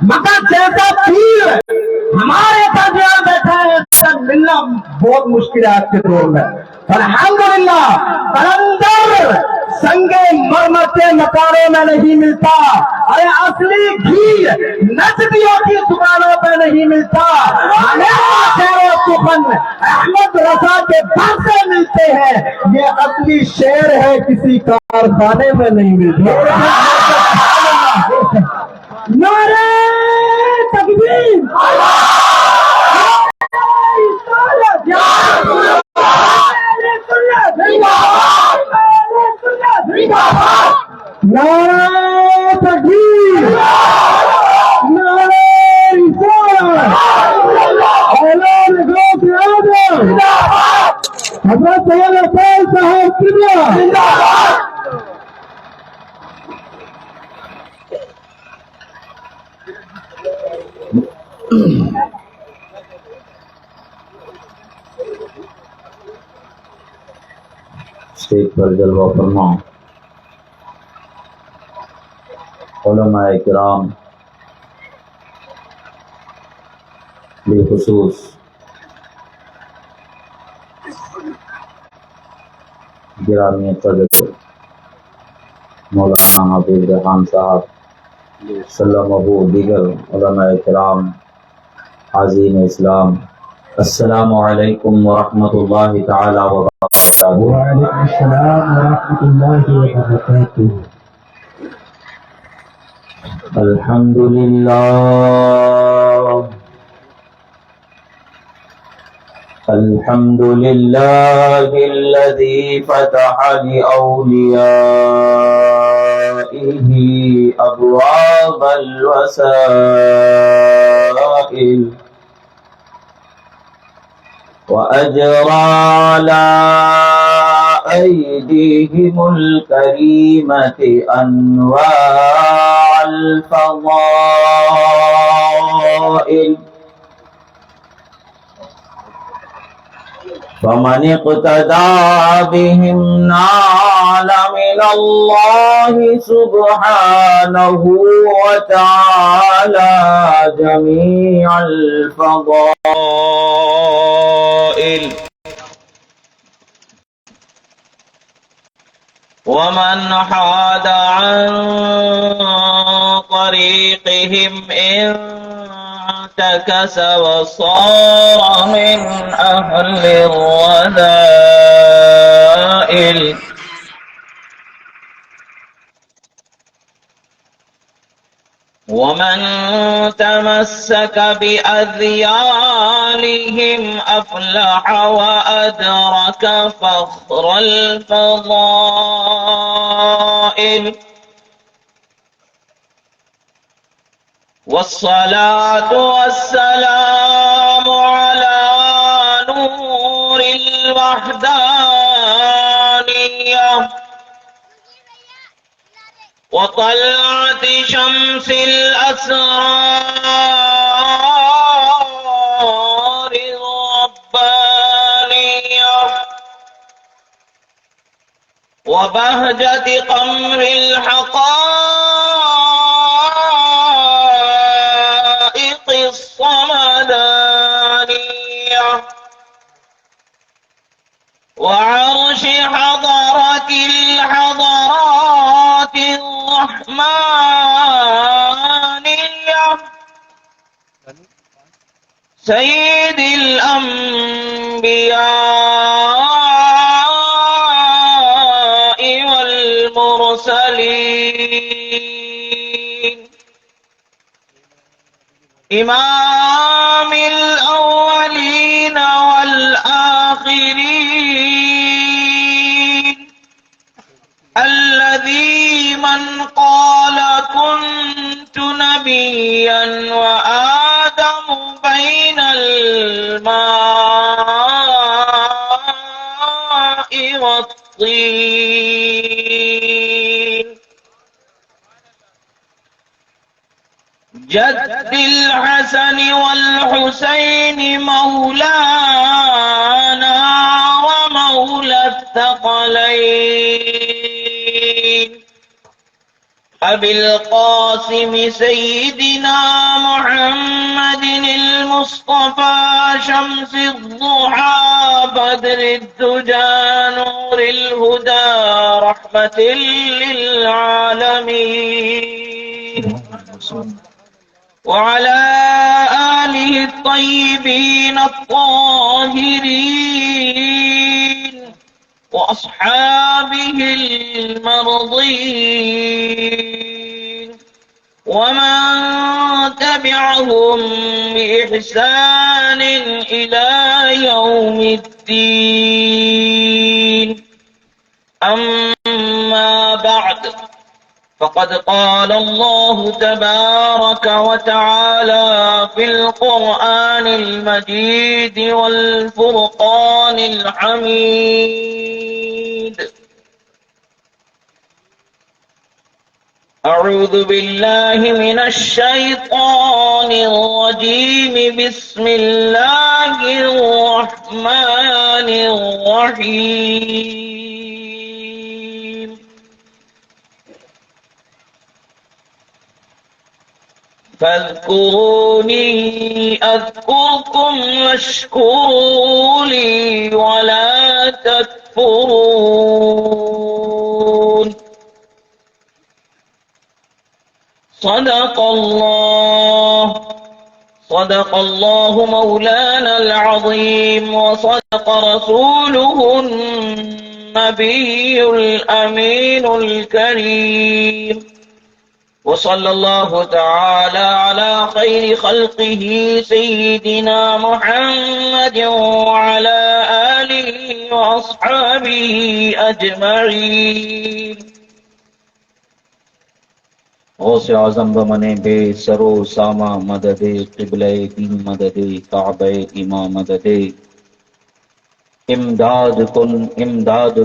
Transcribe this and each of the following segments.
مگر جیسا پیر ہمارے درمیان بیٹھا ہے تک ملنا بہت مشکل ہے آج کے دور میں. الحمدللہ قلندر سنگے مرمر کے مکانوں میں نہیں ملتا. ارے اصلی گھی نجدیوں کی دکانوں پہ نہیں ملتا. ہمیں شیر و سخن احمد رضا کے گھر سے ملتے ہیں. یہ اصلی شعر ہے کسی کارخانے میں نہیں ملتا. نعرہ تکبیر نعرہ تکبیر نعرہ رسالت اعلان غوث اعظم حضرت سید احسان صاحب قبلہ. اسٹیج پر جلوہ فرما علماء کرام، بالخصوص گرامی قدر مولانا حافظ ریحان صاحب سلمہ، دیگر علماء کرام، حاضرین اسلام، السلام علیکم ورحمۃ اللہ تعالی وبرکاتہ. وعلیکم السلام ورحمۃ اللہ وبرکاتہ. الحمد للہ الحمد للہ الذی فتح لأولیائہ ابواب الوسائل وأجرى على أيديهم الكريمة أنواع الفضائل فمن اقتدى بهم نال من الله سبحانه وتعالى جميع الفضائل ومن حاد عن طريقهم انتكس وصار من أهل الرذائل ومن تمسك بأذيالهم أفلح وأدرك فخر الفضائل والصلاة والسلام على نور الوحدانية وطلعت شمس الأسرار الربانية وبهجة قمر الحقائق الصمدانية وعرش حضرة الحضرات الرحمانية سيد الأنبياء والمرسلين إمام الأولين والآخرين الذي من قال كنت نبيا وآدم بين الماء والطين جد الحسن والحسين مولانا ومولى الثقلين أبي القاسم سيدنا محمد المصطفى شمس الضحى بدر الدجى نور الهدى رحمة للعالمين وعلى آله الطيبين الطاهرين وأصحابه المرضين ومن تبعهم بإحسان إلى يوم الدين. أما بعد، فقد قال الله تبارك وتعالى في القرآن المجيد والفرقان الحميد: أعوذ بالله من الشيطان الرجيم. بسم الله الرحمن الرحيم. فاذكروني أذكركم واشكروا لي ولا تكفرون. صدق الله مولانا العظيم، وصدق رسوله النبي الأمين الكريم، وصلى الله تعالى على خير خلقه سيدنا محمد وعلى آله وأصحابه أجمعين. غوث اعظم بمن بے سرو ساما مدد قبلہ دین مدد کعبہ امام مدد امداد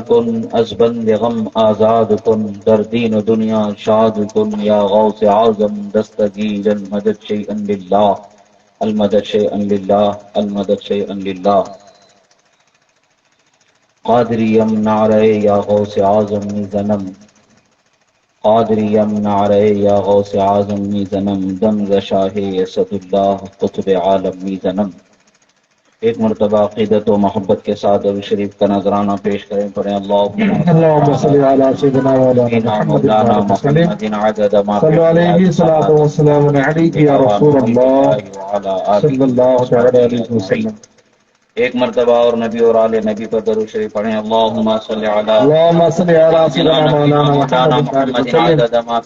کن از بند غم آزاد کن در دین و دنیا شاد کن یا غوث اعظم دستگیر المدد شیئا للہ المدد شیئا للہ المدد شیئا للہ. قادریم نعرہ یا غوث اعظم زنم قادریم نعرہ یا غوث اعظم می زنم دم شاہ اسد اللہ قطب عالم می زنم. ایک مرتبہ عقیدت و محبت کے ساتھ درود شریف کا نذرانہ پیش کریں. پڑھیں اللهم صل على سيدنا مولانا محمد عدد ما صلوا عليه الصلاة والسلام عليك يا رسول الله صلى الله عليه وسلم. ایک مرتبہ اور نبی اور آل نبی پر درود شریف پڑھیں. اللهم صل على سيدنا مولانا محمد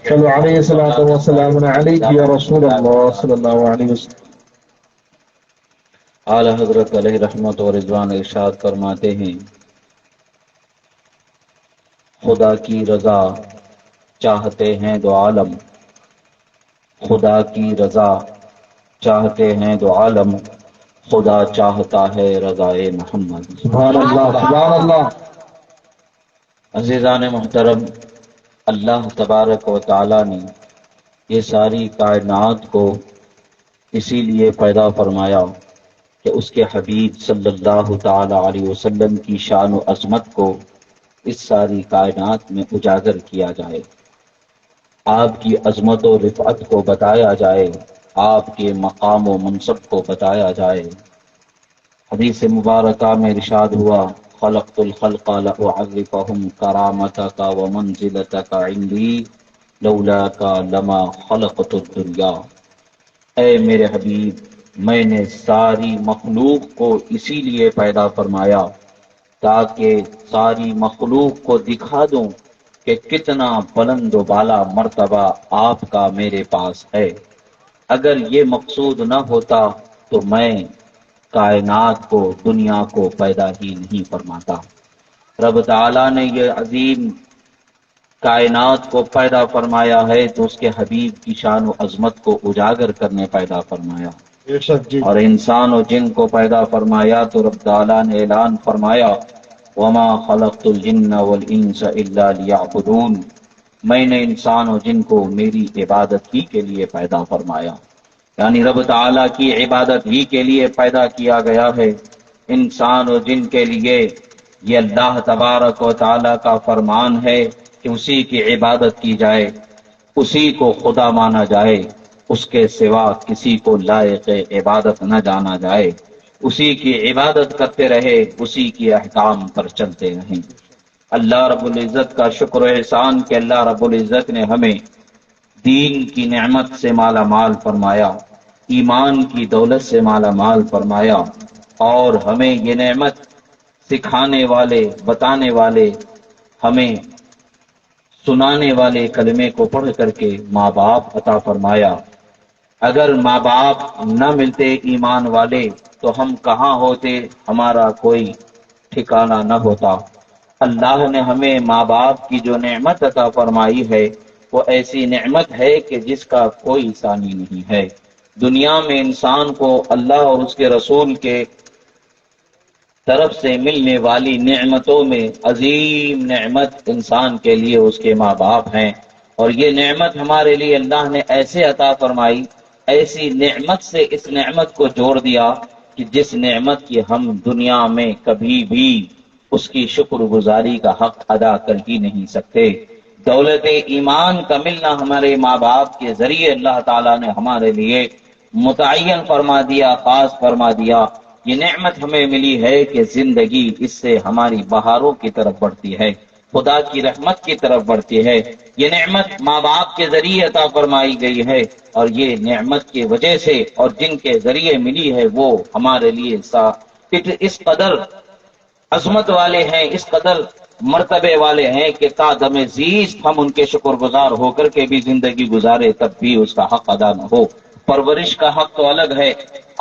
صلوا عليه الصلاة والسلام عليك يا رسول الله صلى الله عليه وسلم. اعلی حضرت علیہ رحمت و رضوان ارشاد فرماتے ہیں: خدا کی رضا چاہتے ہیں دو عالم، خدا کی رضا چاہتے ہیں دو عالم، خدا چاہتا ہے رضائے محمد. سبحان اللہ سبحان اللہ. عزیزان محترم، اللہ تبارک و تعالی نے یہ ساری کائنات کو اسی لیے پیدا فرمایا کہ اس کے حبیب صلی اللہ تعالی علیہ وسلم کی شان و عظمت کو اس ساری کائنات میں اجاگر کیا جائے، آپ کی عظمت و رفعت کو بتایا جائے، آپ کے مقام و منصب کو بتایا جائے. حدیث مبارکہ میں ارشاد ہوا: خلقت الخلق لأعرفهم کرامتک ومنزلتک عندی لولاک لما خلقت الدنیا. اے میرے حبیب، میں نے ساری مخلوق کو اسی لیے پیدا فرمایا تاکہ ساری مخلوق کو دکھا دوں کہ کتنا بلند و بالا مرتبہ آپ کا میرے پاس ہے. اگر یہ مقصود نہ ہوتا تو میں کائنات کو، دنیا کو پیدا ہی نہیں فرماتا. رب تعالیٰ نے یہ عظیم کائنات کو پیدا فرمایا ہے تو اس کے حبیب کی شان و عظمت کو اجاگر کرنے پیدا فرمایا. اور انسان و جن کو پیدا فرمایا تو رب تعالیٰ نے اعلان فرمایا: وما خلقت الجن والانس الا لیعبدون. میں نے انسان و جن کو میری عبادت ہی کے لیے پیدا فرمایا. یعنی رب تعالیٰ کی عبادت ہی کے لیے پیدا کیا گیا ہے. انسان و جن کے لیے یہ اللہ تبارک و تعالیٰ کا فرمان ہے کہ اسی کی عبادت کی جائے. اسی کو خدا مانا جائے، اس کے سوا کسی کو لائق عبادت نہ جانا جائے، اسی کی عبادت کرتے رہے، اسی کی احکام پر چلتے رہیں۔ اللہ رب العزت کا شکر و احسان کہ اللہ رب العزت نے ہمیں دین کی نعمت سے مالا مال فرمایا، ایمان کی دولت سے مالا مال فرمایا، اور ہمیں یہ نعمت سکھانے والے، بتانے والے، ہمیں سنانے والے کلمے کو پڑھ کر کے ماں باپ عطا فرمایا۔ اگر ماں باپ نہ ملتے ایمان والے تو ہم کہاں ہوتے، ہمارا کوئی ٹھکانہ نہ ہوتا۔ اللہ نے ہمیں ماں باپ کی جو نعمت عطا فرمائی ہے وہ ایسی نعمت ہے کہ جس کا کوئی ثانی نہیں ہے۔ دنیا میں انسان کو اللہ اور اس کے رسول کے طرف سے ملنے والی نعمتوں میں عظیم نعمت انسان کے لیے اس کے ماں باپ ہیں، اور یہ نعمت ہمارے لیے اللہ نے ایسے عطا فرمائی، ایسی نعمت سے اس نعمت کو جوڑ دیا کہ جس نعمت کی ہم دنیا میں کبھی بھی اس کی شکر گزاری کا حق ادا کر ہی نہیں سکتے۔ دولت ایمان کا ملنا ہمارے ماں باپ کے ذریعے اللہ تعالیٰ نے ہمارے لیے متعین فرما دیا، خاص فرما دیا۔ یہ نعمت ہمیں ملی ہے کہ زندگی اس سے ہماری بہاروں کی طرف بڑھتی ہے، خدا کی رحمت کی طرف بڑھتی ہے۔ یہ نعمت ماں باپ کے ذریعے عطا فرمائی گئی ہے، اور یہ نعمت کی وجہ سے اور جن کے ذریعے ملی ہے وہ ہمارے لیے اس قدر عظمت والے ہیں، اس قدر مرتبے والے ہیں کہ تا دم زیست ہم ان کے شکر گزار ہو کر کے بھی زندگی گزارے تب بھی اس کا حق ادا نہ ہو۔ پرورش کا حق تو الگ ہے،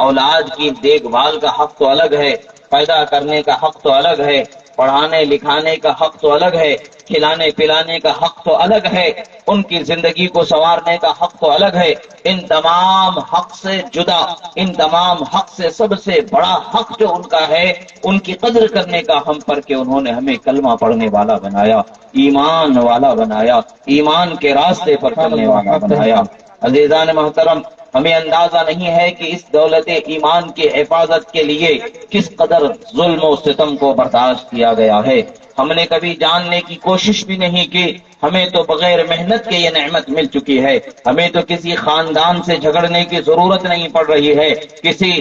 اولاد کی دیکھ بھال کا حق تو الگ ہے، پیدا کرنے کا حق تو الگ ہے، پڑھانے لکھانے کا حق تو الگ ہے، کھلانے پلانے کا حق تو الگ ہے، ان کی زندگی کو سنوارنے کا حق تو الگ ہے۔ ان تمام حق سے جدا، ان تمام حق سے سب سے بڑا حق جو ان کا ہے، ان کی قدر کرنے کا ہم پر کہ انہوں نے ہمیں کلمہ پڑھنے والا بنایا، ایمان والا بنایا، ایمان کے راستے پر چلنے والا بنایا۔ عزیزان محترم، ہمیں اندازہ نہیں ہے کہ اس دولت ایمان کی حفاظت کے لیے کس قدر ظلم و ستم کو برداشت کیا گیا ہے۔ ہم نے کبھی جاننے کی کوشش بھی نہیں کی، ہمیں تو بغیر محنت کے یہ نعمت مل چکی ہے۔ ہمیں تو کسی خاندان سے جھگڑنے کی ضرورت نہیں پڑ رہی ہے، کسی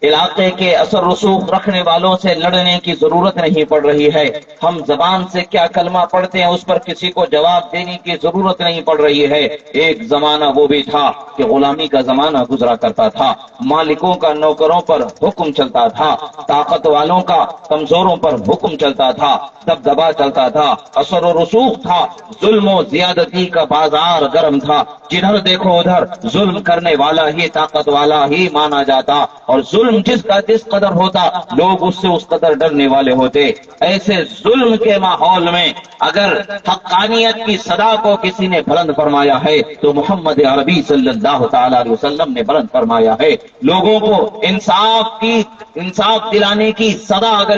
علاقے کے اثر رسوخ رکھنے والوں سے لڑنے کی ضرورت نہیں پڑ رہی ہے۔ ہم زبان سے کیا کلمہ پڑھتے ہیں اس پر کسی کو جواب دینے کی ضرورت نہیں پڑ رہی ہے۔ ایک زمانہ وہ بھی تھا کہ غلامی کا زمانہ گزرا کرتا تھا، مالکوں کا نوکروں پر حکم چلتا تھا، طاقت والوں کا کمزوروں پر حکم چلتا تھا، دبدبا چلتا تھا، اثر و رسوخ تھا، ظلم و زیادتی کا بازار گرم تھا، جدھر دیکھو ادھر ظلم کرنے والا ہی طاقت والا ہی مانا جاتا، اور ظلم جس کا جس قدر ہوتا لوگ اس سے اس قدر ڈرنے والے ہوتے۔ ایسے ظلم کے ماحول میں اگر حقانیت کی صدا کو کسی نے بلند فرمایا ہے تو محمد عربی صلی اللہ تعالی علیہ وسلم نے بلند فرمایا ہے۔ لوگوں کو انصاف دلانے کی صدا اگر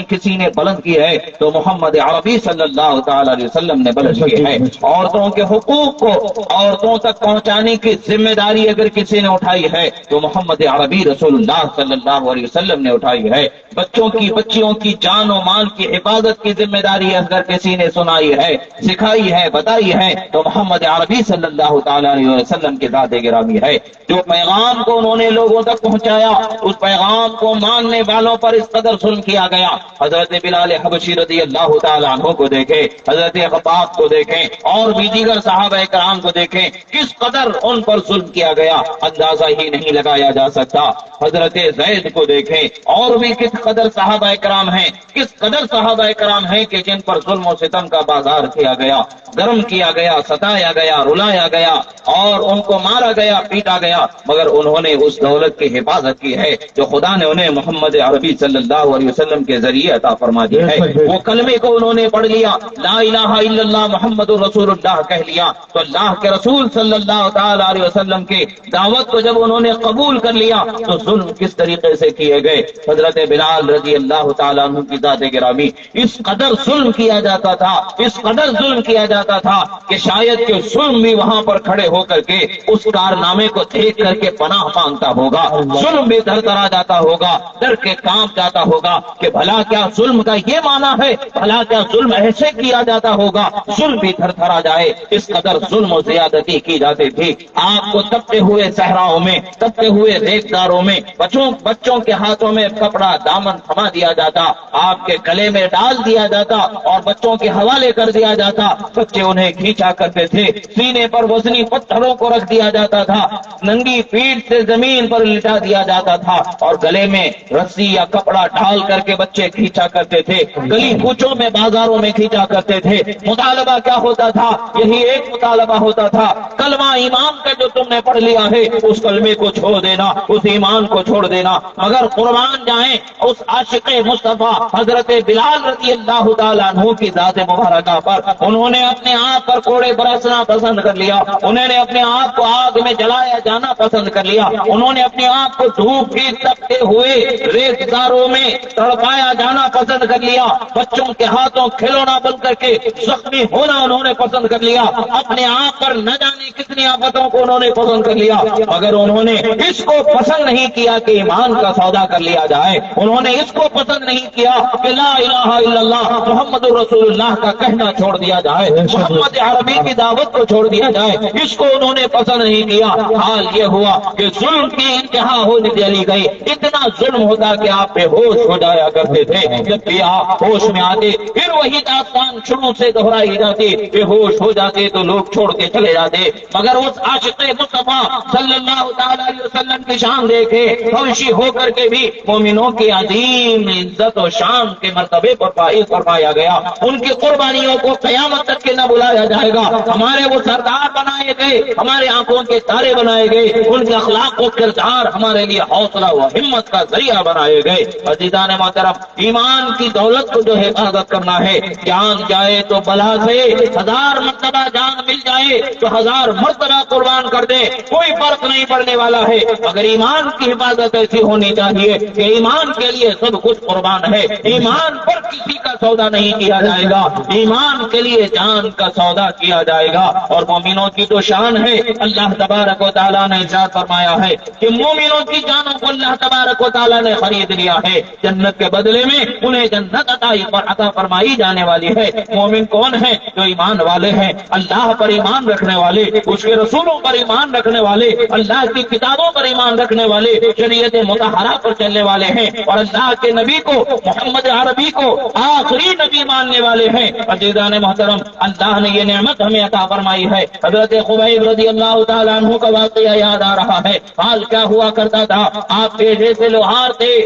کسی نے بلند کی ہے تو محمد عربی صلی اللہ تعالی علیہ وسلم نے بلند کی ہے۔ عورتوں کے حقوق کو عورتوں تک پہنچانے کی ذمہ داری اگر کسی نے اٹھائی ہے تو محمد عربی رسول اللہ صلی اللہ علیہ وسلم نے اٹھائی ہے۔ بچیوں کی جان و مال کی حفاظت کی ذمہ داری اگر کسی نے سنائی ہے، سکھائی ہے، بتائی ہے تو محمد عربی صلی اللہ تعالی علیہ وسلم کی ذات گرامی ہے۔ جو پیغام کو انہوں نے لوگوں تک پہنچایا اس پیغام کو ماننے والوں پر اس قدر ظلم کیا گیا۔ حضرت بلال حبشی رضی اللہ تعالی عنہ کو دیکھیں، حضرت خباب کو دیکھیں، اور بھی دیگر صحابہ کرام کو دیکھیں، کس قدر ان پر ظلم کیا گیا اندازہ ہی نہیں لگایا جا سکتا۔ حضرت زید کو دیکھیں، اور بھی کس قدر صحابہ کرام ہیں، کس قدر صحابہ کرام ہیں کہ جن پر ظلم و ستم کا بازار کیا گیا، گرم کیا گیا، ستایا گیا، رلایا گیا، اور ان کو مارا گیا، پیٹا گیا، مگر انہوں نے اس دولت کی حفاظت کی ہے جو خدا نے انہیں محمد عربی صلی اللہ علیہ وسلم کے ذریعے عطا فرما دی ہے۔ وہ کلمے کو انہوں نے پڑھ لیا، لا الہ الا اللہ محمد رسول اللہ کہہ لیا، تو اللہ کے رسول صلی اللہ تعالی علیہ وسلم کی دعوت کو جب انہوں نے قبول کر لیا تو ظلم کس طریقے سے کیے گئے۔ حضرت بلال رضی اللہ تعالیٰ عنہ کی ذات گرامی، اس قدر ظلم کیا جاتا تھا تھا، اس قدر ظلم کیا جاتا تھا کہ شاید کہ ظلم بھی وہاں پر کھڑے ہو کر کے اس کارنامے کو دیکھ کر کے پناہ مانگتا ہوگا، ظلم بھی تھرتھرا جاتا ہوگا، ڈر کے کانپ جاتا ہوگا کہ بھلا کیا ظلم کا یہ معنی ہے، بھلا کیا ظلم ایسے کیا جاتا ہوگا، ظلم بھی تھرتھرا جائے، اس قدر ظلم و زیادتی کی جاتی تھی۔ آپ کو تپتے ہوئے صحراؤں میں، تپتے ہوئے ریگداروں میں بچوں کے ہاتھوں میں کپڑا دامن تھما دیا جاتا، آپ کے گلے میں ڈال دیا جاتا اور بچوں کے حوالے کر دیا جاتا، بچے انہیں کھینچا کرتے تھے، سینے پر وزنی پتھروں کو رکھ دیا جاتا تھا، ننگی پیٹھ سے زمین پر لٹا دیا جاتا تھا اور گلے میں رسی یا کپڑا ڈال کر کے بچے کھینچا کرتے تھے، گلی کوچوں میں بازاروں میں کھینچا کرتے تھے۔ مطالبہ کیا ہوتا تھا؟ یہی ایک مطالبہ ہوتا تھا، کلمہ ایمان کا جو تم نے پڑھ لیا ہے اس کلمے کو چھوڑ دینا، اس ایمان کو چھوڑ دینا۔ مگر قربان جائیں اس عاشق مصطفیٰ حضرت بلال رضی اللہ تعالیٰ عنہ کی ذات مبارکہ پر، انہوں نے اپنے آپ پر کوڑے برسنا پسند کر لیا، انہوں نے اپنے آپ کو آگ میں جلایا جانا پسند کر لیا، انہوں نے اپنے آپ کو دھوپ بھی تپتے ہوئے ریتداروں میں تڑپایا جانا پسند کر لیا، بچوں کے ہاتھوں کھلونا بن کر کے زخمی ہونا انہوں نے پسند کر لیا، اپنے آپ پر نہ جانے کتنی آفتوں کو انہوں نے پسند کر لیا، مگر انہوں نے اس کو پسند نہیں کیا کہ ایمان کا سودا کر لیا جائے، انہوں نے اس کو پسند نہیں کیا کہ لا الہ الا اللہ محمد رسول اللہ کا کہنا چھوڑ دیا جائے، محمد عربی کی دعوت کو چھوڑ دیا جائے، اس کو انہوں نے پسند نہیں کیا۔ حال یہ ہوا کہ ظلم کی انتہا ہونے چلی گئی، اتنا ظلم ہوتا کہ آپ بے ہوش ہو جایا کرتے تھے، جب بھی آپ ہوش میں آتے پھر وہی داستان شروع سے دہرائی جاتی، بے ہوش ہو جاتے تو لوگ چھوڑ کے چلے جاتے، مگر اس عاشق مصطفیٰ صلی اللہ تعالی علیہ وسلم کی شان دیکھے، خوشی ہو کر کے بھی مومنوں کی عظیم عزت و شان کے مرتبے پر فائز فرمایا گیا، ان کی قربانیوں کو قیامت تک کے نہ بلایا جائے گا، ہمارے وہ سردار بنائے گئے، ہمارے آنکھوں کے تارے بنائے گئے، ان کے اخلاق و کردار ہمارے لیے حوصلہ و ہمت کا ذریعہ بنائے گئے۔ عزیزان محترم، ایمان کی دولت کو جو حفاظت کرنا ہے، جان جائے تو بلا سے 1000 مرتبہ جان مل جائے تو 1000 مرتبہ قربان کر دے، کوئی فرق نہیں پڑنے والا ہے، مگر ایمان کی حفاظت ایسی ہونی چاہیے کہ ایمان کے لیے سب کچھ قربان ہے، ایمان پر کسی کا سودا نہیں کیا جائے گا، ایمان کے لیے جان کا سودا کیا جائے گا۔ اور مومنوں کی تو شان ہے، اللہ تبارک و تعالیٰ نے ارشاد فرمایا ہے کہ مومنوں کی جانوں کو اللہ تبارک و تعالیٰ نے خرید لیا ہے، جنت کے بدلے میں انہیں جنت عطا فرمائی جانے والی ہے۔ مومن کون ہے؟ جو ایمان والے ہیں، اللہ پر ایمان رکھنے والے، اس کے رسولوں پر ایمان رکھنے والے، اللہ کی کتابوں پر ایمان رکھنے والے، شریعت مطہرہ پر چلنے والے ہیں اور اللہ کے نبی کو، محمد عربی کو آخری نبی ماننے والے ہیں۔ عزیزان محترم، اللہ نے یہ نعمت ہمیں عطا فرمائی ہے۔ حضرت خبیب رضی اللہ تعالیٰ عنہ کا واقعہ یاد آ رہا ہے، حال کیا ہوا کرتا تھا، آپ پیڑے سے لوہار تھے،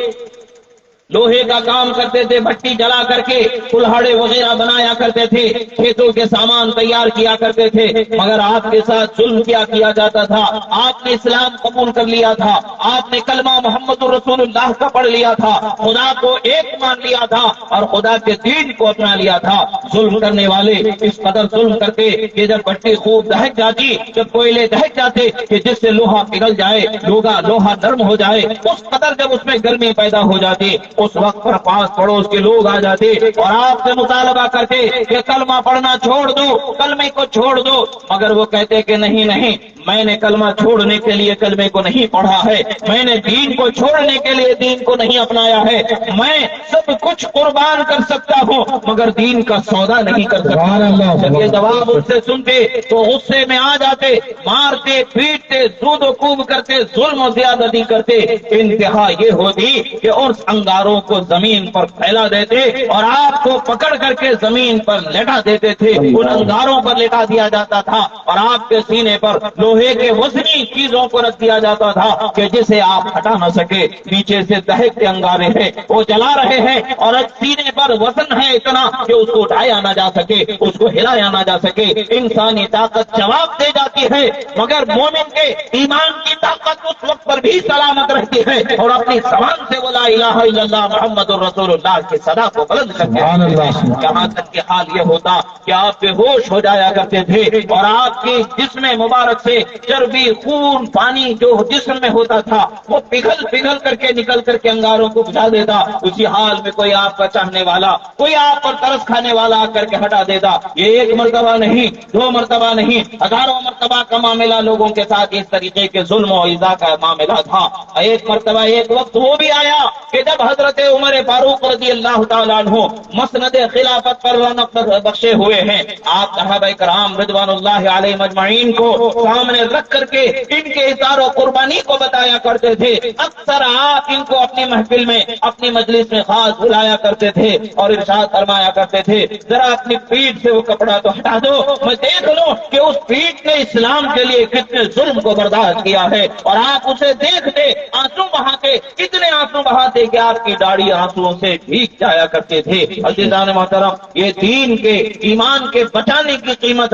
لوہے کا کام کرتے تھے، بھٹی جلا کر کے کلہاڑے وغیرہ بنایا کرتے تھے، کھیتوں کے سامان تیار کیا کرتے تھے، مگر آپ کے ساتھ ظلم کیا جاتا تھا۔ آپ نے اسلام قبول کر لیا تھا، آپ نے کلمہ محمد رسول اللہ کا پڑھ لیا تھا، خدا کو ایک مان لیا تھا اور خدا کے دین کو اپنا لیا تھا۔ ظلم کرنے والے اس قدر ظلم کرتے کہ جب بھٹی خوب دہک جاتی، جب کوئلے دہک جاتے کہ جس سے لوہا پگھل جائے، لوہا نرم ہو جائے، اس قدر جب اس میں گرمی پیدا ہو جاتی، اس وقت پر پاس پڑوس کے لوگ آ جاتے اور آپ سے مطالبہ کرتے کہ کلمہ پڑھنا چھوڑ دو، کلمے کو چھوڑ دو، مگر وہ کہتے کہ نہیں، میں نے کلمہ چھوڑنے کے لیے کلمے کو نہیں پڑھا ہے، میں نے دین کو چھوڑنے کے لیے دین کو نہیں اپنایا ہے، میں سب کچھ قربان کر سکتا ہوں مگر دین کا سودا نہیں کر سکتا۔ جب یہ جواب اس سے سنتے تو غصے میں آ جاتے، مارتے پیٹتے، زود و کوب کرتے، ظلم و زیادتی کرتے، انتہا یہ ہوتی کہ اس انگاروں کو زمین پر پھیلا دیتے اور آپ کو پکڑ کر کے زمین پر لٹا دیتے تھے، ان انگاروں پر لٹا دیا جاتا تھا اور آپ کے سینے پر لوہے کے وزنی چیزوں کو رکھ دیا جاتا تھا کہ جسے آپ ہٹا نہ سکے، نیچے سے دہکتے انگارے ہیں، وہ جلا رہے ہیں اور سینے پر وزن ہے اتنا کہ اس کو اٹھایا نہ جا سکے، اس کو ہلایا نہ جا سکے۔ انسانی طاقت جواب دے جاتی ہے مگر مومن کے ایمان کی طاقت اس وقت پر بھی سلامت رہتی ہے اور اپنی زبان سے وہ لا الہ الا اللہ محمد رسول اللہ کی صدا کو بلند کرتے ہیں۔ یہاں تک کہ حال یہ ہوتا کہ آپ بے ہوش ہو جایا کرتے تھے اور آپ کی جسم مبارک سے چربی، خون، پانی جو جسم میں ہوتا تھا وہ پگھل کر کے نکل کر کے انگاروں کو بجھا دیتا۔ اسی حال میں کوئی آپ کا چاہنے والا، کوئی آپ پر ترس کھانے والا ہلاک کر کے ہٹا دیتا. یہ ایک مرتبہ نہیں، دو مرتبہ نہیں، ہزاروں مرتبہ کا معاملہ لوگوں کے ساتھ اس طریقے کے ظلم و ایذا کا معاملہ تھا. ایک مرتبہ ایک وقت وہ بھی آیا کہ جب حضرت عمر فاروق رضی اللہ تعالیٰ عنہ مسند خلافت پر رونق بخشے ہوئے ہیں، آپ صحابہ کرام رضوان اللہ علیہ مجمعین کو سامنے رکھ کر کے ان کے اظہار و قربانی کو بتایا کرتے تھے. اکثر آپ ان کو اپنی محفل میں، اپنی مجلس میں خاص بلایا کرتے تھے اور ارشاد فرمایا کرتے تھے ذرا اپنی پیٹھ سے وہ کپڑا تو ہٹا دو، میں دیکھ لوں کہ اس پیٹھ نے اسلام کے لیے کتنے ظلم کو برداشت کیا ہے. اور آپ اسے دیکھتے آنسو بہاتے، اتنے آنسو بہاتے کہ آپ کی داڑھی آنسوؤں سے بھیگ جایا کرتے تھے. عزیزان محترم، یہ دین کے، ایمان کے بچانے کی قیمت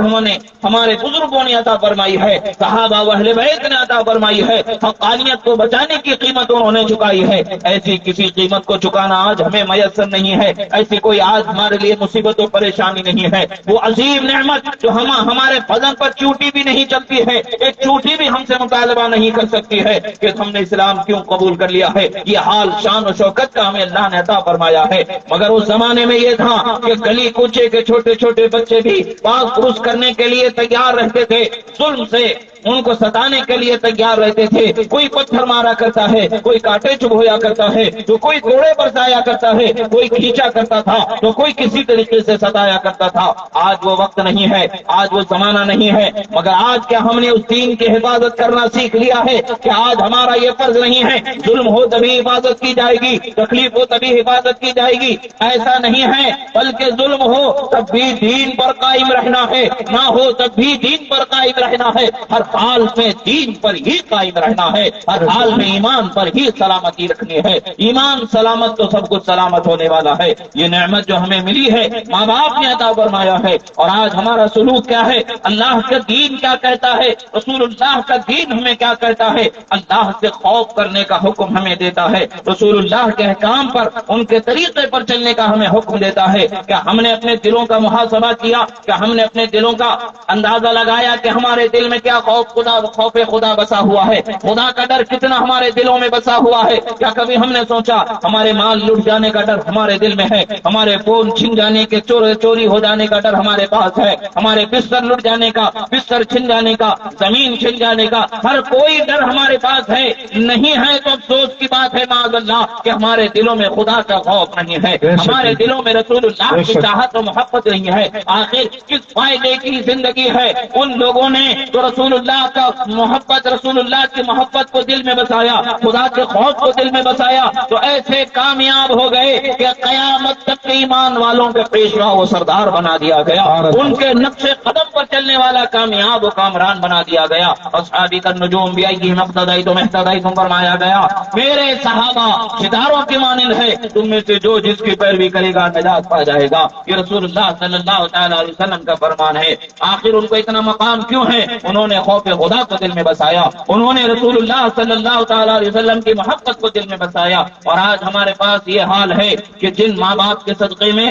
ہمارے بزرگوں نے عطا فرمائی ہے، صحابہ و اہل بیت نے عطا فرمائی ہے. حقانیت کو بچانے کی قیمت انہوں نے چکائی ہے. ایسی کسی قیمت کو چکانا آج ہمیں میسر نہیں ہے. ایسی کوئی آج ہمارے لیے مصیبت و پریشانی نہیں ہے. وہ عظیم نعمت جو ہمارے بدن پر چوٹی بھی نہیں چلتی ہے، ایک چوٹی بھی ہم سے مطالبہ نہیں کر سکتی ہے کہ ہم نے اسلام کیوں قبول کر لیا ہے. یہ حال شان و شوکت کا ہمیں اللہ نے عطا فرمایا ہے. مگر اس زمانے میں یہ تھا کہ گلی کوچے کے چھوٹے چھوٹے بچے بھی پاس پروس کرنے کے لیے تیار رہتے تھے، ظلم سے ان کو ستانے کے لیے تیار رہتے تھے. کوئی پتھر مارا کرتا ہے، کوئی کانٹے چبھویا کرتا ہے، تو کوئی کوڑے برسایا کرتا ہے، کوئی کھینچا کرتا تھا، تو کوئی کسی طریقے سے ستایا کرتا تھا. آج وہ وقت نہیں ہے، آج وہ زمانہ نہیں ہے. مگر آج کیا ہم نے اس دین کی حفاظت کرنا سیکھ لیا ہے کہ آج ہمارا یہ فرض نہیں ہے ظلم ہو تبھی حفاظت کی جائے گی، تکلیف ہو تبھی حفاظت کی جائے گی؟ ایسا نہیں ہے، بلکہ ظلم ہو تب بھی دین پر قائم رہنا ہے، نہ ہو تب بھی دین پر قائم رہنا ہے. ہر حال میں دین پر ہی قائم رہنا ہے، ہر حال میں ایمان پر ہی سلامتی رکھنی ہے. ایمان سلامت تو سب کچھ سلامت ہونے والا ہے. یہ نعمت جو ہمیں ملی ہے ماں باپ نے عطا فرمایا ہے. اور آج ہمارا سلوک کیا ہے؟ اللہ کا دین کیا کہتا ہے؟ رسول اللہ کا دین ہمیں کیا کہتا ہے؟ اللہ سے خوف کرنے کا حکم ہمیں دیتا ہے، رسول اللہ کے احکام پر، ان کے طریقے پر چلنے کا ہمیں حکم دیتا ہے. کیا ہم نے اپنے دلوں کا محاسبہ کیا؟ کیا ہم نے اپنے دلوں کا اندازہ لگایا کہ ہمارے دل میں کیا خوف خدا بسا ہوا ہے؟ خدا کا ڈر کتنا ہمارے دلوں میں بسا ہوا ہے؟ کیا کبھی ہم نے سوچا ہمارے مال لٹ جانے کا ڈر ہمارے دل میں ہے، ہمارے فون چھن جانے کے، چوری ہو جانے کا ڈر ہمارے پاس ہے، ہمارے بستر لٹ جانے کا، بستر چھن جانے کا، زمین چھن جانے کا، ہر کوئی ڈر ہمارے پاس ہے؟ نہیں ہے تو افسوس کی بات ہے معاذ اللہ کہ ہمارے دلوں میں خدا کا خوف نہیں ہے، ہمارے دلوں میں رسول اللہ کی چاہت و محبت نہیں ہے. آخر کس فائدے کی زندگی ہے ان لوگوں نے جو رسول اللہ کا محبت، رسول اللہ کی محبت کو دل میں بسایا، خدا کے خوف کو دل میں بسایا، تو ایسے کامیاب ہو گئے کہ قیامت تک کے ایمان والوں کے پیشوا و سردار بنا دیا گیا، ان کے نقش قدم پر چلنے والا کامیاب و کامران بنا دیا گیا. اصحابی النجوم بأیہم اقتدیتم اہتدیتم فرمایا گیا میرے صحابہ ستاروں کے مانند ہے، تم میں سے جو جس کی پیروی کرے گا نجات پا جائے گا. یہ رسول اللہ صلی اللہ تعالی علیہ وسلم کا فرمان ہے. آخر ان کو اتنا مقام کیوں ہے؟ انہوں نے خوف خدا کو دل میں بسایا، انہوں نے رسول اللہ صلی اللہ تعالی علیہ وسلم کی محبت کو دل میں بسایا. اور آج ہمارے پاس یہ حال ہے کہ جن ماں باپ کے صدقے میں،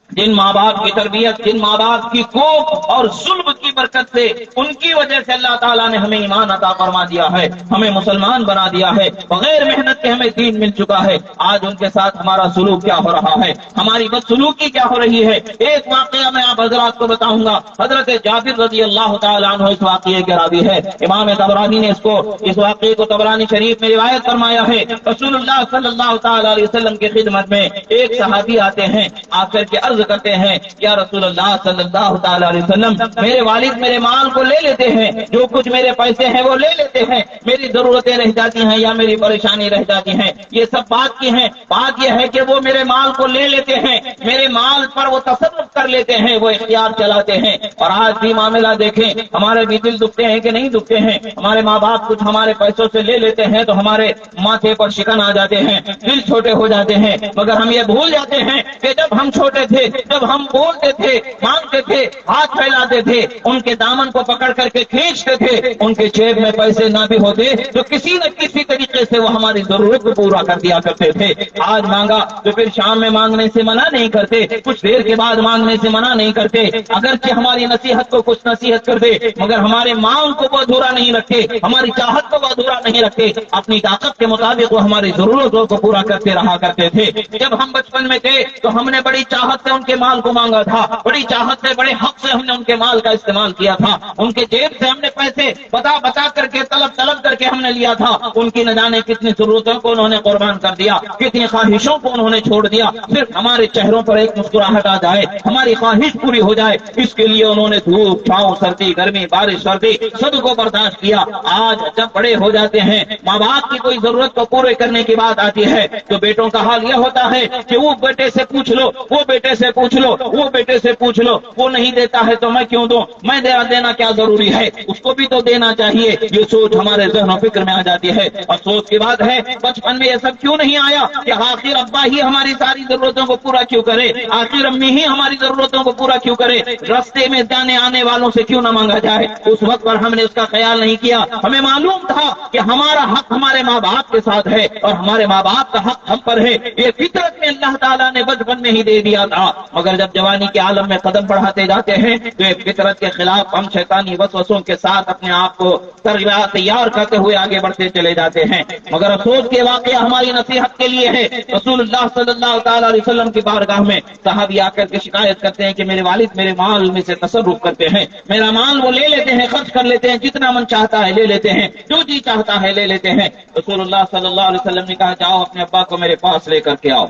جن ماں باپ کی تربیت، جن ماں باپ کی کوکھ اور ظلم کی برکت سے، ان کی وجہ سے اللہ تعالیٰ نے ہمیں ایمان عطا فرما دیا ہے، ہمیں مسلمان بنا دیا ہے، بغیر محنت کے ہمیں دین مل چکا ہے. آج ان کے ساتھ ہمارا سلوک کیا ہو رہا ہے؟ ہماری بدسلوکی کیا ہو رہی ہے؟ ایک واقعہ میں آپ حضرات کو بتاؤں گا. حضرت جابر رضی اللہ تعالیٰ عنہ اس واقعے کے راوی ہے. امام طبرانی نے اس واقعے کو طبرانی شریف میں روایت فرمایا ہے. رسول اللہ صلی اللہ تعالیٰ علیہ وسلم کی خدمت میں ایک صحابی آتے ہیں، آ کر کے عرض کرتے ہیں یا رسول اللہ صلی اللہ تعالی علیہ وسلم، میرے والد میرے مال کو لے لیتے ہیں، جو کچھ میرے پیسے ہیں وہ لے لیتے ہیں، میری ضرورتیں رہ جاتی ہیں یا میری پریشانی رہ جاتی ہیں. یہ سب بات کی ہیں، بات یہ ہے کہ وہ میرے مال کو لے لیتے ہیں، میرے مال پر وہ تصرف کر لیتے ہیں، وہ اختیار چلاتے ہیں. اور آج بھی معاملہ دیکھیں، ہمارے بھی دل دکھتے ہیں کہ نہیں دکھتے ہیں؟ ہمارے ماں باپ کچھ ہمارے پیسوں سے لے لیتے ہیں تو ہمارے ماتھے پر شکن آ جاتے ہیں، دل چھوٹے ہو جاتے ہیں. مگر ہم یہ بھول جاتے ہیں کہ جب ہم چھوٹے تھے، جب ہم بولتے تھے، مانگتے تھے، ہاتھ پھیلاتے تھے، ان کے دامن کو پکڑ کر کے کھینچتے تھے، ان کے جیب میں پیسے نہ بھی ہوتے تو کسی نہ کسی طریقے سے وہ ہماری ضرورت کو پورا کر دیا کرتے تھے. آج مانگا تو پھر شام میں مانگنے سے منع نہیں کرتے، کچھ دیر کے بعد مانگنے سے منع نہیں کرتے، اگرچہ ہماری نصیحت کو کچھ نصیحت کر دے مگر ہمارے مانگ کو وہ ادھورا نہیں رکھتے، ہماری چاہت کو وہ ادھورا نہیں رکھتے، اپنی طاقت کے مطابق وہ ہماری ضرورتوں کو پورا کرتے رہا کرتے تھے. جب ہم بچپن میں تھے تو ہم نے بڑی چاہت سے ان کے مال کو مانگا تھا، بڑی چاہت سے بڑے حق سے ہم نے ان کے مال کا استعمال کیا تھا، ان کے جیب سے ہم نے پیسے بتا بتا کر کے طلب کر کے ہم نے لیا تھا، ان کی نہ جانے کتنی ضرورتوں کو انہوں نے قربان کر دیا، کتنی خواہشوں کو انہوں نے چھوڑ دیا، صرف ہمارے چہروں پر ایک مسکراہٹ آ جائے، ہماری خواہش پوری ہو جائے، اس کے لیے انہوں نے دھوپ چھاؤں سردی گرمی بارش سردی سب کو برداشت کیا۔ آج جب بڑے ہو جاتے ہیں، ماں باپ کی کوئی ضرورت کو پورے کرنے کی بات آتی ہے تو بیٹوں کا حال یہ ہوتا ہے کہ وہ بیٹے سے پوچھ لو، وہ بیٹے سے پوچھ لو، وہ بیٹے سے پوچھ لو، وہ نہیں دیتا ہے تو میں کیوں دوں، میں دینا کیا ضروری ہے، اس کو بھی تو دینا چاہیے۔ یہ سوچ ہمارے ذہن و فکر میں آ جاتی ہے۔ افسوس کی بات ہے بچپن میں یہ سب کیوں نہیں آیا کہ آخر ابا ہی ہماری ساری ضرورتوں کو پورا کیوں کرے، آخر امی ہی ہماری ضرورتوں کو پورا کیوں کرے، راستے میں جانے آنے والوں سے کیوں نہ مانگا جائے۔ اس وقت پر ہم نے اس کا خیال نہیں کیا، ہمیں معلوم تھا کہ ہمارا حق ہمارے ماں باپ کے ساتھ ہے اور ہمارے ماں باپ کا حق ہم پر ہے، یہ فطرت میں اللہ تعالیٰ نے بچپن میں ہی دے دیا تھا۔ مگر جب جوانی کے عالم میں قدم بڑھاتے جاتے ہیں تو ایک فطرت کے خلاف ہم شیطانی وسوسوں کے ساتھ اپنے آپ کو تیار کرتے ہوئے آگے بڑھتے چلے جاتے ہیں۔ مگر افسوس کے واقعہ ہماری نصیحت کے لیے ہے۔ رسول اللہ صلی اللہ تعالی علیہ وسلم کی بارگاہ میں صحابی آ کر کے شکایت کرتے ہیں کہ میرے والد میرے مال میں سے تصرف کرتے ہیں، میرا مال وہ لے لیتے ہیں، خرچ کر لیتے ہیں، جتنا من چاہتا ہے لے لیتے ہیں، جو جی چاہتا ہے لے لیتے ہیں۔ رسول اللہ صلی اللہ علیہ وسلم نے کہا جاؤ اپنے ابا کو میرے پاس لے کر کے آؤ۔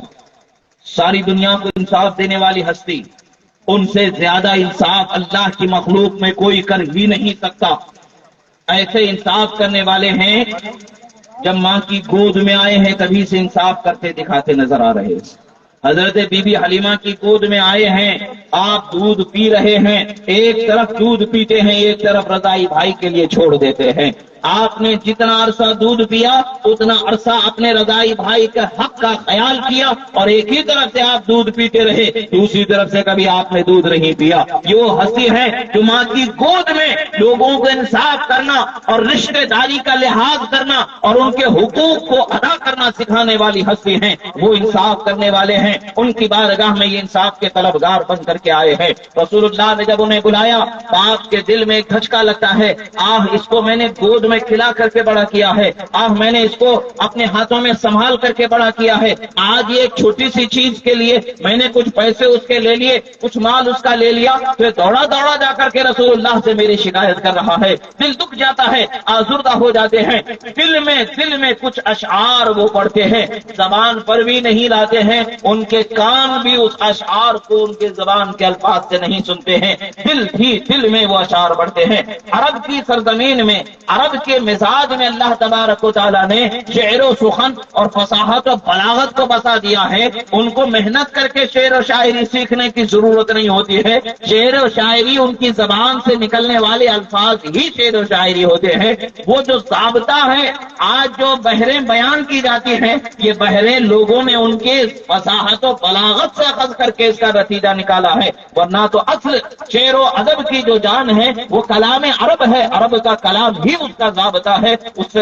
ساری دنیا کو انصاف دینے والی ہستی، ان سے زیادہ انصاف اللہ کی مخلوق میں کوئی کر ہی نہیں سکتا۔ ایسے انصاف کرنے والے ہیں جب ماں کی گود میں آئے ہیں تبھی سے انصاف کرتے دکھاتے نظر آ رہے۔ حضرت بی بی حلیمہ کی گود میں آئے ہیں، آپ دودھ پی رہے ہیں، ایک طرف دودھ پیتے ہیں ایک طرف رضائی بھائی کے لیے چھوڑ دیتے ہیں۔ آپ نے جتنا عرصہ دودھ پیا اتنا عرصہ اپنے رضائی بھائی کے حق کا خیال کیا اور ایک ہی طرف سے آپ دودھ پیتے رہے، دوسری طرف سے کبھی آپ نے دودھ نہیں پیا۔ یہ وہ ہستی ہے جو ماں کی گود میں لوگوں کو انصاف کرنا اور رشتہ داری کا لحاظ کرنا اور ان کے حقوق کو ادا کرنا سکھانے والی ہستی ہیں، وہ انصاف کرنے والے ہیں۔ ان کی بارگاہ میں یہ انصاف کے طلبگار بن کر کے آئے ہیں۔ رسول اللہ نے جب انہیں بلایا باپ کے دل میں ایک دھچکا لگتا ہے، اس کو میں نے گود میں کھلا کر کے بڑا کیا ہے، میں نے اس کو اپنے ہاتھوں میں سنبھال کر کے بڑا کیا ہے، آج یہ ایک چھوٹی سی چیز کے لیے میں نے کچھ پیسے اس کے لے لیے، کچھ مال اس کا لے لیا، پھر دوڑا جا کر کے رسول اللہ سے میری شکایت کر رہا ہے۔ دل دکھ جاتا ہے، آزردہ ہو جاتے ہیں، دل میں کچھ اشعار وہ پڑھتے ہیں، زبان پر بھی نہیں لاتے ہیں، ان کے کان بھی اس اشعار کو ان کے زبان کے الفاظ سے نہیں سنتے ہیں، دل میں وہ اشعار پڑھتے ہیں۔ عرب کی سرزمین میں، عرب کے مزاج میں اللہ تبارک و تعالیٰ نے شعر و سخن اور فصاحت و بلاغت کو بسا دیا ہے۔ ان کو محنت کر کے شعر و شاعری سیکھنے کی ضرورت نہیں ہوتی ہے، شعر و شاعری ان کی زبان سے نکلنے والے الفاظ ہی شعر و شاعری ہوتے ہیں۔ وہ جو ضابطہ ہے آج جو بحریں بیان کی جاتی ہیں، یہ بحریں لوگوں نے ان کے فصاحت و بلاغت سے اخذ کر کے اس کا نتیجہ نکالا ہے، ورنہ تو اصل شعر و ادب کی جو جان ہے وہ کلام عرب ہے، عرب کا کلام ہی اس کا ضابطہ ہے، اس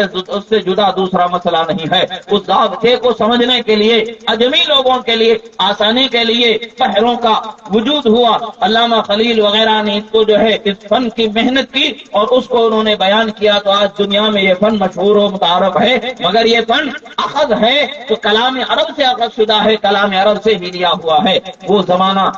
سے جدا دوسرا مسئلہ نہیں ہے۔ اس ضابطے کو سمجھنے کے لیے اجمی لوگوں کے لیے آسانی کے لیے بحروں کا وجود ہوا۔ علامہ خلیل وغیرہ نے اس کو جو ہے اس فن کی محنت کی اور اس کو انہوں نے بیان کیا، تو آج دنیا میں یہ فن مشہور و متعارف ہے، مگر یہ فن اخذ ہے تو کلام عرب سے اخذ شدہ ہے، کلام عرب سے ہی لیا ہوا ہے۔ وہ زمانہ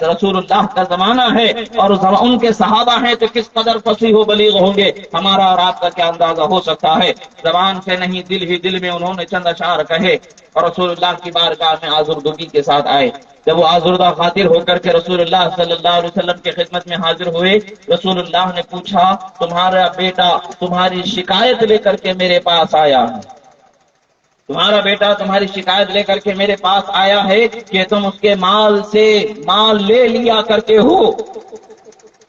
رسول اللہ کا زمانہ ہے اور ان کے صحابہ ہیں تو کس قدر فصیح و بلیغ ہوں گے، ہمارا اور آپ کا کیا اندازہ ہو سکتا ہے۔ زبان سے نہیں دل میں انہوں نے چند اشعار کہے اور رسول اللہ کی بارگاہ میں آزردگی کے ساتھ آئے۔ جب وہ آزردہ خاطر ہو کر کے رسول اللہ صلی اللہ علیہ وسلم کی خدمت میں حاضر ہوئے، رسول اللہ نے پوچھا تمہارا بیٹا تمہاری شکایت لے کر کے میرے پاس آیا ہے، تمہارا بیٹا تمہاری شکایت لے کر کے میرے پاس آیا ہے کہ تم اس کے مال سے مال لے لیا کرتے ہو۔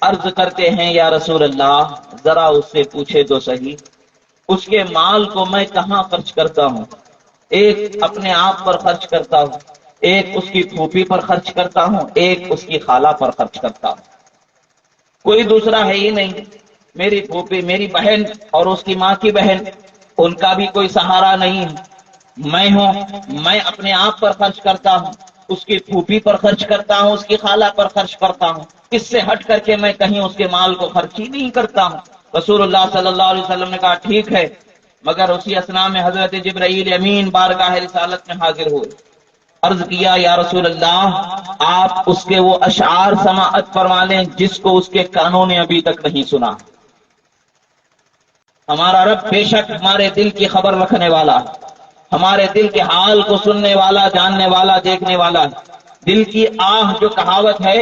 عرض کرتے ہیں یا رسول اللہ ذرا اس سے پوچھے تو صحیح، اس کے مال کو میں کہاں خرچ کرتا ہوں؟ ایک اپنے آپ پر خرچ کرتا ہوں، ایک اس کی پھوپھی پر خرچ کرتا ہوں، ایک اس کی خالہ پر خرچ کرتا ہوں، کوئی دوسرا ہے ہی نہیں۔ میری پھوپھی میری بہن اور اس کی ماں کی بہن، ان کا بھی کوئی سہارا نہیں ہے، میں ہوں، میں اپنے آپ پر خرچ کرتا ہوں، اس کی پھوپھی پر خرچ کرتا ہوں، اس کی خالہ پر خرچ کرتا ہوں، اس سے ہٹ کر کے میں کہیں اس کے مال کو خرچ ہی نہیں کرتا ہوں۔ رسول اللہ صلی اللہ علیہ وسلم نے کہا ٹھیک ہے، مگر اسی اثناء میں حضرت جبرائیل امین بارگاہ رسالت میں حاضر ہوئے عرض کیا یا رسول اللہ آپ اس کے وہ اشعار سماعت فرما لیں جس کو اس کے کانوں نے ابھی تک نہیں سنا. ہمارا رب بے شک ہمارے دل کی خبر رکھنے والا، ہمارے دل کے حال کو سننے والا، جاننے والا، دیکھنے والا. دل کی آہ جو کہاوت ہے،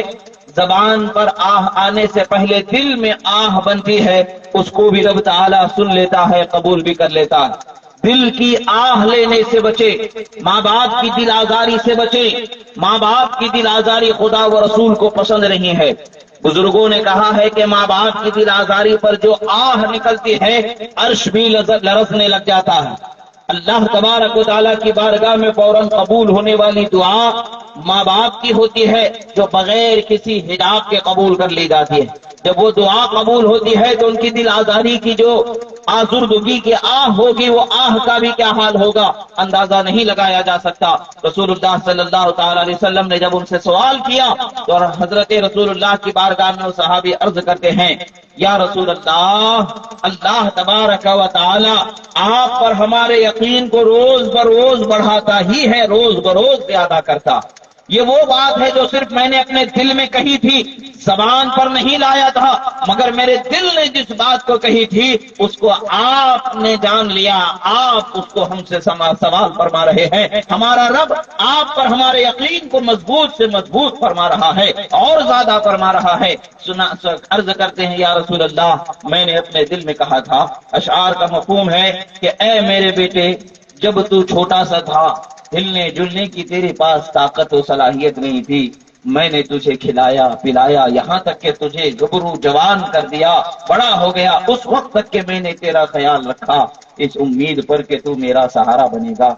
زبان پر آہ آنے سے پہلے دل میں آہ بنتی ہے، اس کو بھی رب تعالیٰ سن لیتا ہے، قبول بھی کر لیتا ہے. دل کی آہ لینے سے بچے، ماں باپ کی دل آزاری سے بچے. ماں باپ کی دل آزاری خدا و رسول کو پسند نہیں ہے. بزرگوں نے کہا ہے کہ ماں باپ کی دل آزاری پر جو آہ نکلتی ہے عرش بھی لرزنے لگ جاتا ہے. اللہ تبارک و تعالیٰ کی بارگاہ میں فوراً قبول ہونے والی دعا ماں باپ کی ہوتی ہے جو بغیر کسی حجاب کے قبول کر لی جاتی ہے. جب وہ دعا قبول ہوتی ہے تو ان کی دل آزاری کی جو آزردگی کی آہ ہوگی، وہ آہ کا بھی کیا حال ہوگا اندازہ نہیں لگایا جا سکتا. رسول اللہ صلی اللہ تعالی علیہ وسلم نے جب ان سے سوال کیا تو حضرت رسول اللہ کی بارگاہ میں وہ صحابی عرض کرتے ہیں یا رسول اللہ، اللہ تبارک و تعالی آپ پر ہمارے یقین کو روز بروز بڑھاتا ہی ہے، روز بروز زیادہ کرتا. یہ وہ بات ہے جو صرف میں نے اپنے دل میں کہی تھی، زبان پر نہیں لایا تھا، مگر میرے دل نے جس بات کو کہی تھی اس کو آپ نے جان لیا. آپ اس کو ہم سے سوال فرما رہے ہیں. ہمارا رب آپ پر ہمارے یقین کو مضبوط سے مضبوط فرما رہا ہے اور زیادہ فرما رہا ہے. عرض کرتے ہیں یا رسول اللہ، میں نے اپنے دل میں کہا تھا. اشعار کا مفہوم ہے کہ اے میرے بیٹے، جب تو چھوٹا سا تھا، ہلنے جلنے کی تیرے پاس طاقت و صلاحیت نہیں تھی، میں نے تجھے کھلایا پلایا یہاں تک کہ تجھے گبرو جوان کر دیا، بڑا ہو گیا. اس وقت تک کہ میں نے تیرا خیال رکھا اس امید پر کہ تو میرا سہارا بنے گا.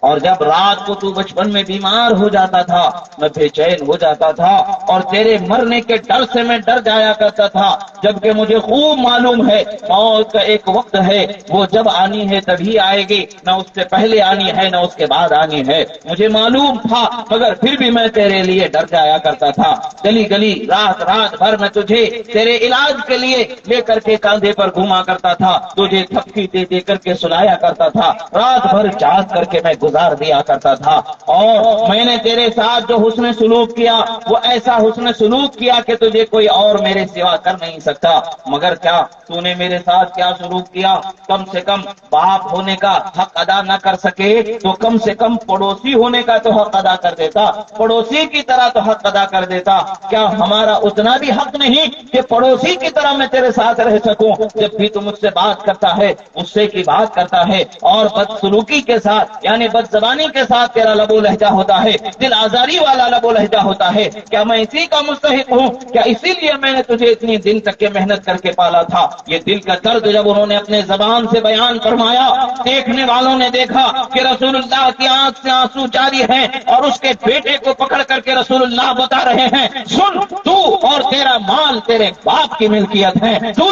اور جب رات کو تو بچپن میں بیمار ہو جاتا تھا، میں بے چین ہو جاتا تھا اور تیرے مرنے کے ڈر سے میں ڈر جایا کرتا تھا، جبکہ مجھے خوب معلوم ہے موت کا ایک وقت ہے، وہ جب آنی ہے تبھی آئے گی، نہ اس سے پہلے آنی ہے نہ اس کے بعد آنی ہے. مجھے معلوم تھا مگر پھر بھی میں تیرے لیے ڈر جایا کرتا تھا. گلی گلی رات رات بھر میں تجھے تیرے علاج کے لیے لے کر کے کاندھے پر گھوما کرتا تھا، تجھے تھپکی دے دے کر کے سلایا کرتا تھا، رات بھر جاگ کر کے میں گزار دیا کرتا تھا. اور میں نے تیرے ساتھ جو حسن سلوک کیا وہ ایسا حسن سلوک کیا کہ تجھے کوئی اور میرے سوا کر نہیں سکتا. مگر کیا تو نے میرے ساتھ کیا سلوک کیا؟ کم سے کم باپ ہونے کا حق ادا نہ کر سکے تو کم سے کم پڑوسی ہونے کا تو حق ادا کر دیتا، پڑوسی کی طرح تو حق ادا کر دیتا. کیا ہمارا اتنا بھی حق نہیں کہ پڑوسی کی طرح میں تیرے ساتھ رہ سکوں؟ جب بھی تم مجھ سے بات کرتا ہے غصے کی بات کرتا ہے اور بدسلوکی کے ساتھ یعنی بد زبانی کے ساتھ تیرا لب و لہجہ ہوتا ہے، دل آزاری والا لب و لہجہ ہوتا ہے. کیا میں اسی کا مستحق ہوں؟ کیا اسی لیے میں نے تجھے اتنی دن تک کے محنت کر کے پالا تھا؟ یہ دل کا درد جب انہوں نے اپنے زبان سے بیان فرمایا، دیکھنے والوں نے دیکھا کہ رسول اللہ کی آنکھ سے آنسو جاری ہیں اور اس کے بیٹے کو پکڑ کر کے رسول اللہ بتا رہے ہیں سن، تو اور تیرا مال تیرے باپ کی ملکیت ہے، تو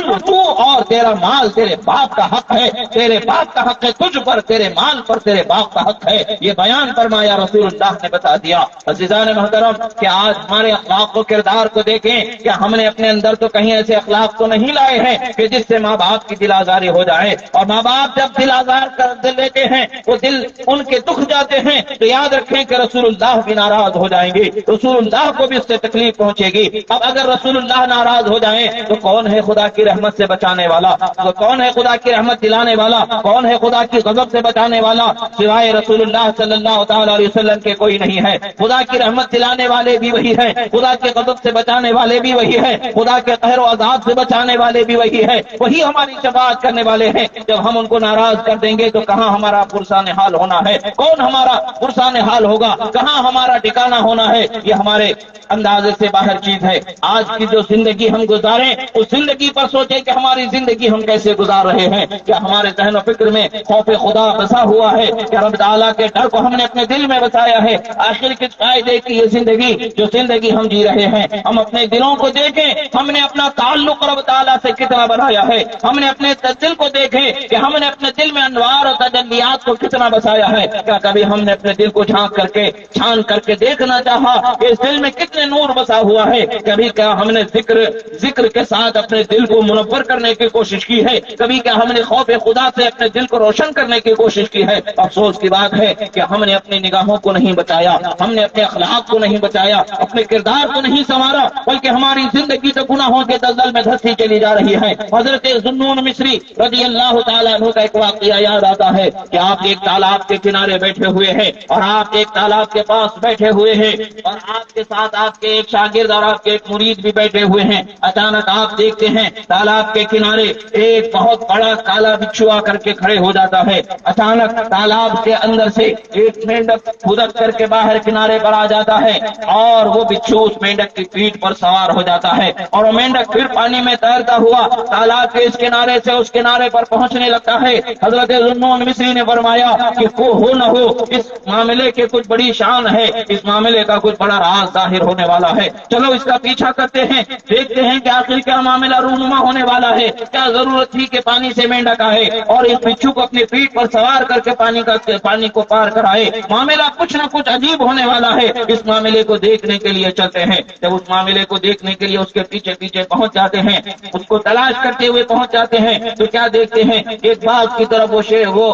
اور تیرا مال تیرے باپ کا حق ہے، تیرے باپ کا حق ہے تجھ پر، تیرے مال پر تیرے باپ کا حق ہے. یہ بیان فرمایا، رسول اللہ نے بتا دیا. عزیزان محترم، کہ آج ہمارے اخلاق و کردار کو دیکھیں کہ ہم نے اپنے اندر تو کہیں ایسے اخلاق تو نہیں لائے ہیں کہ جس سے ماں باپ کی دل آزاری ہو جائے. اور ماں باپ جب دل آزار کر لیتے ہیں، وہ دل ان کے دکھ جاتے ہیں تو یاد رکھیں کہ رسول اللہ بھی ناراض ہو جائیں گے، رسول اللہ کو بھی اس سے تکلیف پہنچے گی. اب اگر رسول اللہ ناراض ہو جائیں تو کون ہے خدا کی رحمت سے بچانے والا؟ تو کون ہے خدا کی رحمت دلانے والا؟ کون ہے خدا کی غضب سے بچانے والا؟ سوائے رسول اللہ صلی اللہ تعالی علیہ وسلم کے کوئی نہیں ہے. خدا کی رحمت دلانے والے بھی وہی ہیں، خدا کے غضب سے بچانے والے بھی وہی ہیں، خدا کے قہر و عذاب سے بچانے والے بھی وہی ہیں، وہی ہماری شفاعت کرنے والے ہیں. جب ہم ان کو ناراض کر دیں گے تو کہاں ہمارا پرسان حال ہونا ہے؟ کون ہمارا پرسان حال ہوگا؟ کہاں ہمارا ٹھکانہ ہونا ہے؟ یہ ہمارے اندازے سے باہر چیز ہے. آج کی جو زندگی ہم گزاریں اس زندگی پر سوچیں کہ ہماری زندگی ہم کیسے گزار رہے ہیں. کیا ہمارے ذہن و فکر میں خوف خدا بسا ہوا ہے؟ کیا رب تعالیٰ کے ڈر کو ہم نے اپنے دل میں بسایا ہے؟ آخر کس فائدے کی یہ زندگی جو زندگی ہم جی رہے ہیں؟ ہم اپنے دلوں کو دیکھیں، ہم نے اپنا تعلق رب تعالیٰ سے کتنا بنایا ہے. ہم نے اپنے دل کو دیکھیں کہ ہم نے اپنے دل میں انوار اور تجلیات کو کتنا بسایا ہے. کیا کبھی ہم نے اپنے دل کو جھانک کر کے چھان کر کے دیکھنا چاہا کہ اس دل میں کتنے نور بسا ہوا ہے؟ کبھی کیا ہم نے ذکر کے ساتھ اپنے دل کو منور کرنے کی کوشش کی ہے؟ کبھی کیا ہم نے خوف خدا سے اپنے دل کو روشن کرنے کی کوشش کی ہے؟ افسوس کی بات ہے کہ ہم نے اپنی نگاہوں کو نہیں بچایا، ہم نے اپنے اخلاق کو نہیں بچایا، اپنے کردار کو نہیں سنوارا، بلکہ ہماری زندگی تو گناہوں کے دلدل میں دھسی چلی جا رہی ہے۔ حضرت ذوالنون مصری رضی اللہ تعالیٰ عنہ کا ایک واقعہ یاد آتا ہے کہ آپ ایک تالاب کے کنارے بیٹھے ہوئے ہیں اور آپ ایک تالاب کے پاس بیٹھے ہوئے ہیں اور آپ کے ساتھ آپ کے ایک شاگرد اور آپ کے ایک مرید بھی بیٹھے ہوئے ہیں۔ اچانک آپ دیکھتے ہیں تالاب کے کنارے ایک بہت بڑا کالا بچھو آ کر کے کھڑے ہو جاتا ہے۔ اچانک تالاب کے اندر سے ایک مینڈک کھدک کر کے باہر کنارے پر آ جاتا ہے اور وہ بچھو اس مینڈک کی پیٹھ پر سوار ہو جاتا ہے اور وہ مینڈک پھر پانی میں تیرتا ہوا تالاب کے اس کنارے سے اس کنارے پر پہنچنے لگتا ہے۔ حضرت ذوالنون مصری نے فرمایا کہ ہو نہ ہو اس معاملے کے کچھ بڑی شان ہے، اس معاملے کا کچھ بڑا راز ظاہر ہونے والا ہے، چلو اس کا پیچھا کرتے ہیں، دیکھتے ہیں کہ آخر کیا معاملہ رونما ہونے والا ہے۔ کیا ضرورت تھی کہ پانی سے مینڈک آئے اور اس بچھو کو اپنی پیٹھ پر سوار کر کے پانی کو پار کرائے؟ معاملہ کچھ نہ کچھ عجیب ہونے والا ہے، اس معاملے کو دیکھنے کے لیے چلتے ہیں۔ جب اس معاملے کو دیکھنے کے لیے اس کے پیچھے پیچھے پہنچ جاتے ہیں، اس کو تلاش کرتے ہوئے پہنچ جاتے ہیں تو کیا دیکھتے ہیں؟ ایک باغ کی طرف وہ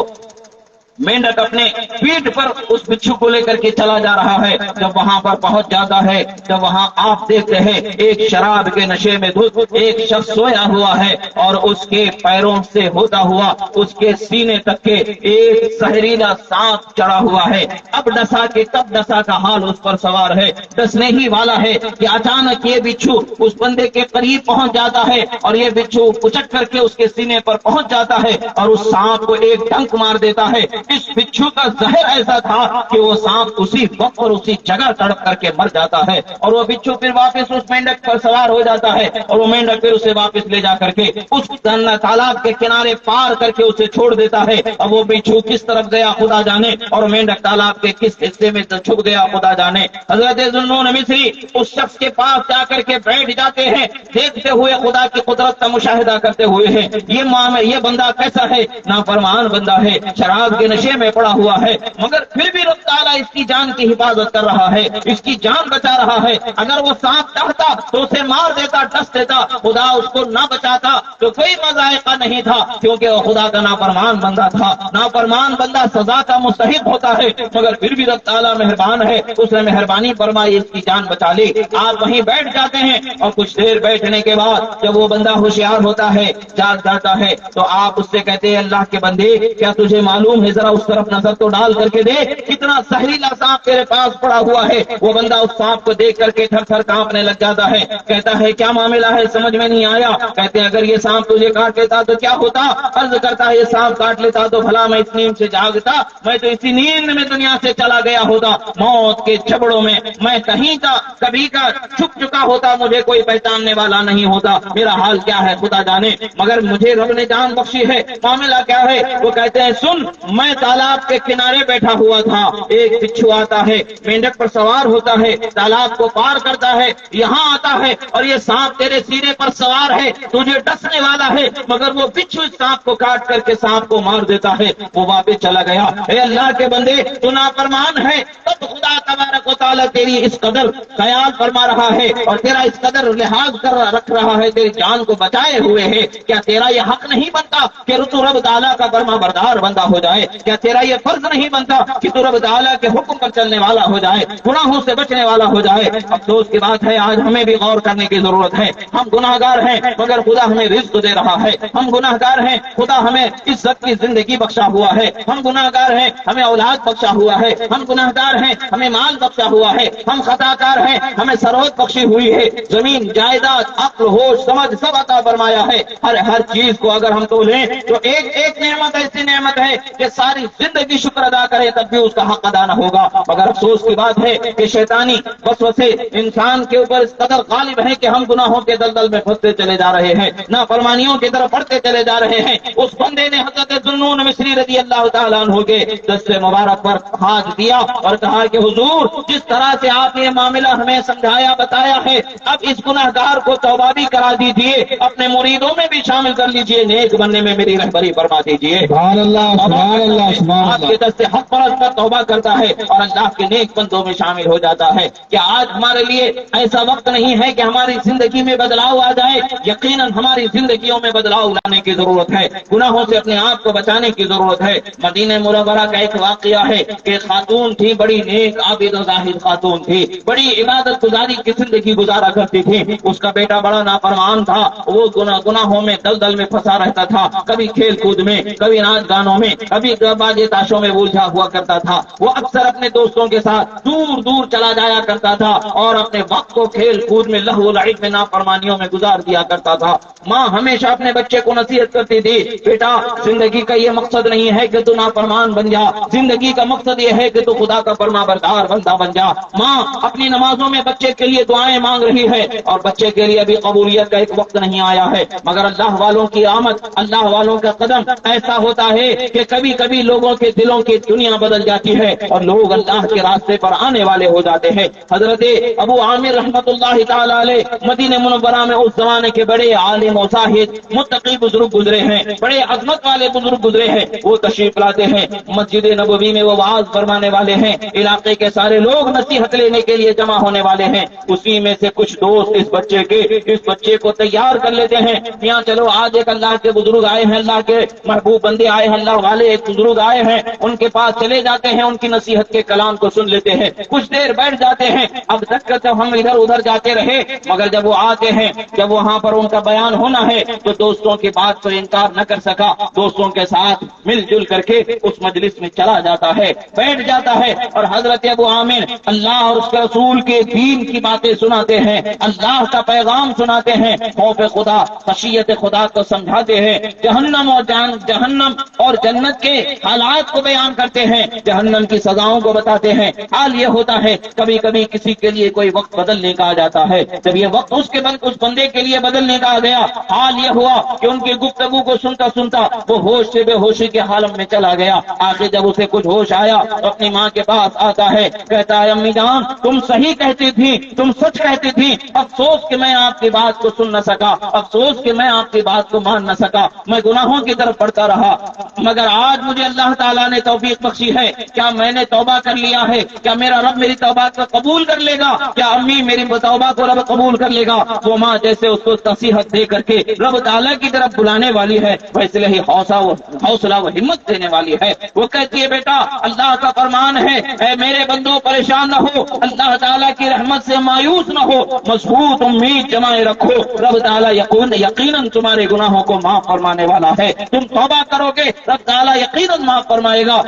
مینڈک اپنے پیٹھ پر اس بچھو کو لے کر کے چلا جا رہا ہے۔ جب وہاں پر پہنچ جاتا ہے، جب وہاں آپ دیکھتے ہیں ایک شراب کے نشے میں دھت ایک شخص سویا ہوا ہے اور اس کے پیروں سے ہوتا ہوا اس کے سینے تک کے ایک زہریلا سانپ چڑھا ہوا ہے۔ اب ڈسا کے کب ڈسا کا حال اس پر سوار ہے، ڈسنے ہی والا ہے کہ اچانک یہ بچھو اس بندے کے قریب پہنچ جاتا ہے اور یہ بچھو کچک کر کے اس کے سینے پر پہنچ جاتا ہے اور اس سانپ کو ایک ڈنک مار دیتا ہے۔ اس بچھو کا زہر ایسا تھا کہ وہ سانپ اسی وقت اور اسی جگہ تڑپ کر کے مر جاتا ہے اور وہ بچھو پھر واپس اس مینڈک پر سوار ہو جاتا ہے اور وہ مینڈک پھر اسے واپس لے جا کر کے اس تالاب کے کنارے پار کر کے اسے چھوڑ دیتا ہے۔ اب وہ بچھو کس طرف گیا خدا جانے اور مینڈک تالاب کے کس حصے میں چھپ گیا خدا جانے۔ حضرت ذوالنون مصری اس شخص کے پاس جا کر کے بیٹھ جاتے ہیں، دیکھتے ہوئے خدا کی قدرت کا مشاہدہ کرتے ہوئے ہیں۔ یہ بندہ کیسا ہے؟ نافرمان بندہ ہے، شراب کے نشے میں پڑا ہوا ہے، مگر پھر بھی رب تعالیٰ اس کی جان کی حفاظت کر رہا ہے، اس کی جان بچا رہا ہے۔ اگر وہ سانپ چاہتا تو اسے مار دیتا، ڈس دیتا، خدا اس کو نہ بچاتا تو کوئی مذائقہ نہیں تھا، کیونکہ وہ خدا کا نافرمان بندہ تھا۔ نافرمان بندہ سزا کا مستحق ہوتا ہے، مگر پھر بھی رب تعالیٰ مہربان ہے، اس نے مہربانی فرمائی، اس کی جان بچا لی۔ آپ وہیں بیٹھ جاتے ہیں اور کچھ دیر بیٹھنے کے بعد جب وہ بندہ ہوشیار ہوتا ہے، جاگ جاتا ہے، تو آپ اس سے کہتے ہیں اللہ کے بندے کیا تجھے معلوم ہے، ذرا اس طرف نظر تو ڈال کر کے دے، کتنا زہریلا سانپ تیرے پاس پڑا ہوا ہے۔ وہ بندہ اس سانپ کو دیکھ کر کے تھر تھر کانپنے لگ جاتا ہے، کہتا ہے کیا معاملہ ہے، سمجھ میں نہیں آیا۔ کہتے ہیں اگر یہ سانپ تجھے کاٹ لیتا تو کیا ہوتا؟ عرض کرتا ہے یہ سانپ کاٹ لیتا تو بھلا میں اس نیند سے جاگتا، میں تو اسی نیند میں دنیا سے چلا گیا ہوتا، موت کے جبڑوں میں میں کہیں کا کبھی کا چھپ چکا ہوتا، مجھے کوئی پہچاننے والا نہیں ہوتا، میرا حال کیا ہے خدا جانے، مگر مجھے رب نے جان بخشی ہے۔ معاملہ کیا ہے؟ وہ کہتے ہیں سن، میں تالاب کے کنارے بیٹھا ہوا تھا، ایک بچھو آتا ہے، مینڈک پر سوار ہوتا ہے، تالاب کو پار کرتا ہے، یہاں آتا ہے اور یہ سانپ تیرے سینے پر سوار ہے، تجھے ڈسنے والا ہے، مگر وہ بچھو اس سانپ کو کاٹ کر کے سانپ کو مار دیتا ہے، وہ واپس چلا گیا۔ اے اللہ کے بندے تو نافرمان ہے، تب خدا تبارک و تعالیٰ تیری اس قدر خیال فرما رہا ہے اور تیرا اس قدر لحاظ کر رکھ رہا ہے، تیری جان کو بچائے ہوئے ہے۔ کیا تیرا یہ حق نہیں بنتا کہ تو رب تعالیٰ کا فرما بردار بندہ ہو جائے؟ کیا تیرا یہ فرض نہیں بنتا کہ تو رب تعالیٰ کے حکم پر چلنے والا ہو جائے، گناہوں سے بچنے والا ہو جائے؟ افسوس کی بات ہے آج ہمیں بھی غور کرنے کی ضرورت ہے۔ ہم گناہگار ہیں مگر خدا ہمیں رزق دے رہا ہے، ہم گناہگار ہیں خدا ہمیں عزت کی زندگی بخشا ہوا ہے، ہم گناہگار ہیں ہمیں اولاد بخشا ہوا ہے، ہم گناہگار ہیں ہمیں مال بخشا ہوا ہے، ہم خطاکار ہیں ہمیں ثروت بخشی ہوئی ہے، زمین جائیداد عقل ہوش سمجھ سب عطا فرمایا ہے۔ ہر چیز کو اگر ہم تو لیں تو ایک نعمت ایسی نعمت ہے کہ ساری زندگی شکر ادا کرے تب بھی اس کا حق ادا نہ ہوگا، مگر افسوس کی بات ہے کہ شیطانی وسوسے انسان کے اوپر اس قدر غالب ہے کہ ہم گناہوں کے دلدل میں پھنستے چلے جا رہے ہیں، نافرمانیوں کی طرف بڑھتے چلے جا رہے ہیں۔ اس بندے نے حضرت ذوالنون مصری رضی اللہ تعالیٰ عنہ کے دست مبارک پر ہاتھ دیا اور کہا کہ حضور جس طرح سے آپ نے یہ معاملہ ہمیں سمجھایا بتایا ہے، اب اس گناہگار کو توبہ بھی کرا دیجئے، اپنے مریدوں میں بھی شامل کر لیجئے، نیک بننے میں میری رہبری فرما دیجئے۔ سبحان اللہ، سبحان اللہ۔ آپ کے دست حق پرست پر توبہ کرتا ہے اور اللہ کے نیک بندوں میں شامل ہو جاتا ہے. کہ آج ہمارے لیے ایسا وقت نہیں ہے کہ ہماری زندگی میں بدلاؤ آ جائے. یقیناً ہماری زندگیوں میں بدلاؤ لانے کی ضرورت ہے, گناہوں سے اپنے آپ کو بچانے کی ضرورت ہے. مدینہ منورہ کا ایک واقعہ ہے کہ خاتون تھی, بڑی نیک عابد و زاہد خاتون تھی, بڑی عبادت گزاری کی زندگی گزارا کرتی تھی. اس کا بیٹا بڑا نافرمان تھا, وہ گناہوں میں دلدل میں پھنسا رہتا تھا, کبھی کھیل کود میں, کبھی ناچ گانوں میں, کبھی بازی تاشوں میں الجھا ہوا کرتا تھا. وہ اکثر اپنے دوستوں کے ساتھ دور دور چلا جایا کرتا تھا اور اپنے وقت کو کھیل کود میں, لہو لعب میں, نافرمانیوں میں گزار دیا کرتا تھا. ماں ہمیشہ اپنے بچے کو نصیحت کرتی تھی, بیٹا زندگی کا یہ مقصد نہیں ہے کہ تو نافرمان بن جا, زندگی کا مقصد یہ ہے کہ تو خدا کا فرما بردار بندہ بن جا. ماں اپنی نمازوں میں بچے کے لیے دعائیں مانگ رہی ہے اور بچے کے لیے ابھی قبولیت کا ایک وقت نہیں آیا ہے, مگر اللہ والوں کی آمد, اللہ والوں کا قدم ایسا ہوتا ہے کہ کبھی کبھی لوگوں کے دلوں کی دنیا بدل جاتی ہے اور لوگ اللہ کے راستے پر آنے والے ہو جاتے ہیں. حضرت ابو عامر رحمت اللہ تعالی علیہ مدینہ منورہ میں اس زمانے کے بڑے عالم و زاہد متقی بزرگ گزرے ہیں, بڑے عظمت والے بزرگ گزرے ہیں. وہ تشریف لاتے ہیں مسجد نبوی میں, وہ وعظ فرمانے والے ہیں, علاقے کے سارے لوگ نصیحت لینے کے لیے جمع ہونے والے ہیں. اسی میں سے کچھ دوست اس بچے کو تیار کر لیتے ہیں, یہاں چلو آج ایک اللہ کے بزرگ آئے ہیں, اللہ کے محبوب بندے آئے ہیں, اللہ والے ایک بزرگ آئے ہیں, ان کے پاس چلے جاتے ہیں, ان کی نصیحت کے کلام کو سن لیتے ہیں, کچھ دیر بیٹھ جاتے ہیں. اب تک جب ہم ادھر ادھر جاتے رہے, مگر جب وہ آتے ہیں, جب وہاں پر ان کا بیان ہونا ہے تو دوستوں کی بات پر انکار نہ کر سکا, دوستوں کے ساتھ مل جل کر کے اس مجلس میں چلا جاتا ہے, بیٹھ جاتا ہے اور حضرت ابو عامر اللہ اور اس کے رسول کے دین کی باتیں سناتے ہیں, اللہ کا پیغام سناتے ہیں, خوف خدا, خشیت خدا کو سمجھاتے ہیں, جہنم اور جنت کے حالات کو بیان کرتے ہیں, جہنم کی سزاؤں کو بتاتے ہیں. حال یہ ہوتا ہے کبھی کبھی کسی کے لیے کوئی وقت بدلنے کا آ جاتا ہے, جب یہ وقت اس بندے کے لیے بدلنے کا آ گیا, حال یہ ہوا کہ ان کی گفتگو کو سنتا سنتا وہ ہوش سے بے ہوشی کے حالم میں چلا گیا. آخر جب اسے کچھ ہوش آیا تو اپنی ماں کے پاس آتا ہے, کہتا ہے امی جان تم صحیح کہتی تھی, تم سچ کہتی تھی, افسوس کہ میں آپ کی بات کو سن نہ سکا, افسوس کہ میں آپ کی بات کو مان نہ سکا, میں گناہوں کی طرف بڑھتا رہا, مگر آج مجھے اللہ تعالیٰ نے توفیق بخشی ہے. کیا میں نے توبہ کر لیا ہے؟ کیا میرا رب میری توبہ کو قبول کر لے گا؟ کیا امی میری توبہ کو رب قبول کر لے گا؟ وہ ماں جیسے اس کو نصیحت دے کر کے رب تعالیٰ کی طرف بلانے والی ہے, ویسے ہی حوصلہ و ہمت دینے والی ہے. وہ کہتی ہے بیٹا اللہ کا فرمان ہے, اے میرے بندوں پریشان نہ ہو, اللہ تعالیٰ کی رحمت سے مایوس نہ ہو, مضبوط امید جمائے رکھو, رب تعالیٰ یقیناً تمہارے گناہوں کو معاف فرمانے والا ہے. تم توبہ کرو گے رب تعالیٰ یقیناً معاف فرمائے گا.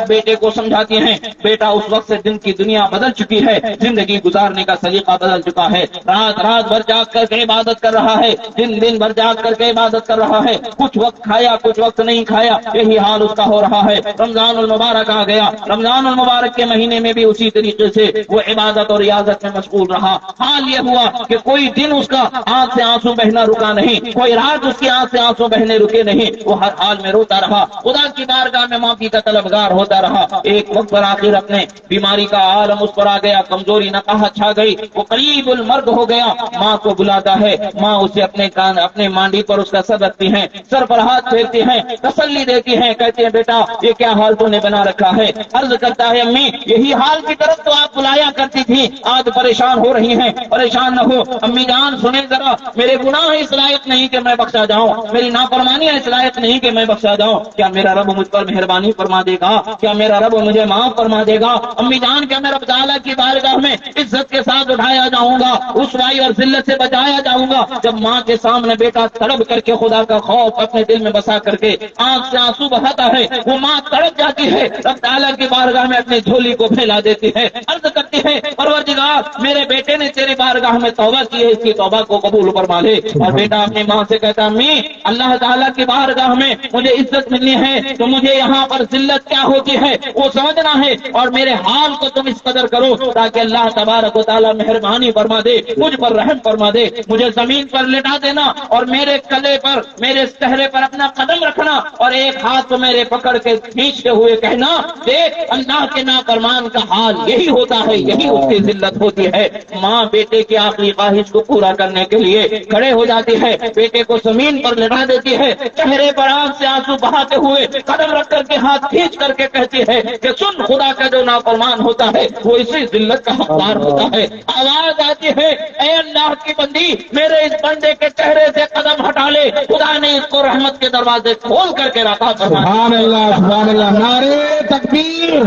بیٹے کو سمجھاتی ہیں, بیٹا اس وقت سے دن کی دنیا بدل چکی ہے, زندگی گزارنے کا سلیقہ بدل چکا ہے, رات بھر جاگ کر کے عبادت کر رہا ہے, دن بھر جاگ کر کے عبادت کر رہا ہے, کچھ وقت کھایا کچھ وقت نہیں کھایا, یہی حال اس کا ہو رہا ہے. رمضان المبارک آ گیا, رمضان المبارک کے مہینے میں بھی اسی طریقے سے وہ عبادت اور ریاضت میں مشغول رہا. حال یہ ہوا کہ کوئی دن اس کا آنکھ سے آنسو بہنا رکا نہیں, کوئی رات اس کی آنکھ سے آنسو بہنے رکے نہیں, وہ ہر حال میں روتا رہا, خدا کی بارگاہ میں معافی کا طلبگار ہوتا رہا. ایک وقت پر آخر اپنے بیماری کا عالم اس پر آ گیا, کمزوری نقاہت چھا گئی, وہ قریب المرگ ہو گیا. ماں کو بلاتا ہے, ماں اسے اپنے مانڈی پر اس کا سر رکھتی ہیں, سر پر ہاتھ پھیرتی ہیں, تسلی دیتی ہیں, کہتے ہیں بیٹا یہ کیا حال تو نے بنا رکھا ہے. عرض کرتا ہے امی یہی حال کی طرف تو آپ بلایا کرتی تھی, آج پریشان ہو رہی ہیں, پریشان نہ ہو. امی جان سنیں ذرا, میرے گناہ اس لائق نہیں کہ میں بخشا جاؤں, میری نافرمانی اس لائق نہیں کہ میں بخشا جاؤں. کیا میرا رب مجھ پر مہربانی فرما دے گا؟ کیا میرا رب مجھے معاف فرما دے گا؟ امی جان کیا میں رب تعالیٰ کی بارگاہ میں عزت کے ساتھ اٹھایا جاؤں گا, رسوائی اور ذلت سے بچایا جاؤں گا؟ جب ماں کے سامنے بیٹا تڑپ کر کے خدا کا خوف اپنے دل میں بسا کر کے آنکھ سے آنسو بہاتا ہے, وہ ماں تڑپ جاتی ہے, رب تعالیٰ کی بارگاہ میں اپنی جھولی کو پھیلا دیتی ہے, عرض کرتی ہے پروردگار میرے بیٹے نے تیری بارگاہ میں توبہ کی ہے, اس کی توبہ کو قبول فرما لے. اور بیٹا اپنی ماں سے کہتا امی اللہ تعالیٰ کی بارگاہ میں مجھے عزت ملنی ہے تو مجھے یہاں پر ذلت کیا ہوتی ہے وہ سمجھنا ہے, اور میرے حال کو تم اس قدر کرو تاکہ اللہ تبارک و تعالیٰ مہربانی فرما دے, مجھ پر رحم فرما دے, مجھے زمین پر لٹا دینا اور میرے کلے پر میرے چہرے پر اپنا قدم رکھنا اور ایک ہاتھ میرے پکڑ کے کھینچتے ہوئے کہنا دیکھ اللہ کے نافرمان کا حال یہی ہوتا ہے, یہی اس کی ذلت ہوتی ہے. ماں بیٹے کی آخری خواہش کو پورا کرنے کے لیے کھڑے ہو جاتی ہے, بیٹے کو زمین پر لٹا دیتی ہے, چہرے پر آنکھ سے آنسو بہاتے ہوئے قدم رکھ کر کے ہاتھ کھینچ کر کے کہتی ہے کہ سن، خدا کا جو نافرمان ہوتا ہے وہ اسی ذلت کا حقدار ہوتا ہے۔ آواز آتی ہے، اے اللہ کی بندی، میرے اس بندے کے چہرے سے قدم ہٹا لے، خدا نے اس کو رحمت کے دروازے کھول کر کے رکھا۔ سبحان اللہ، سبحان اللہ، نعرے تکبیر،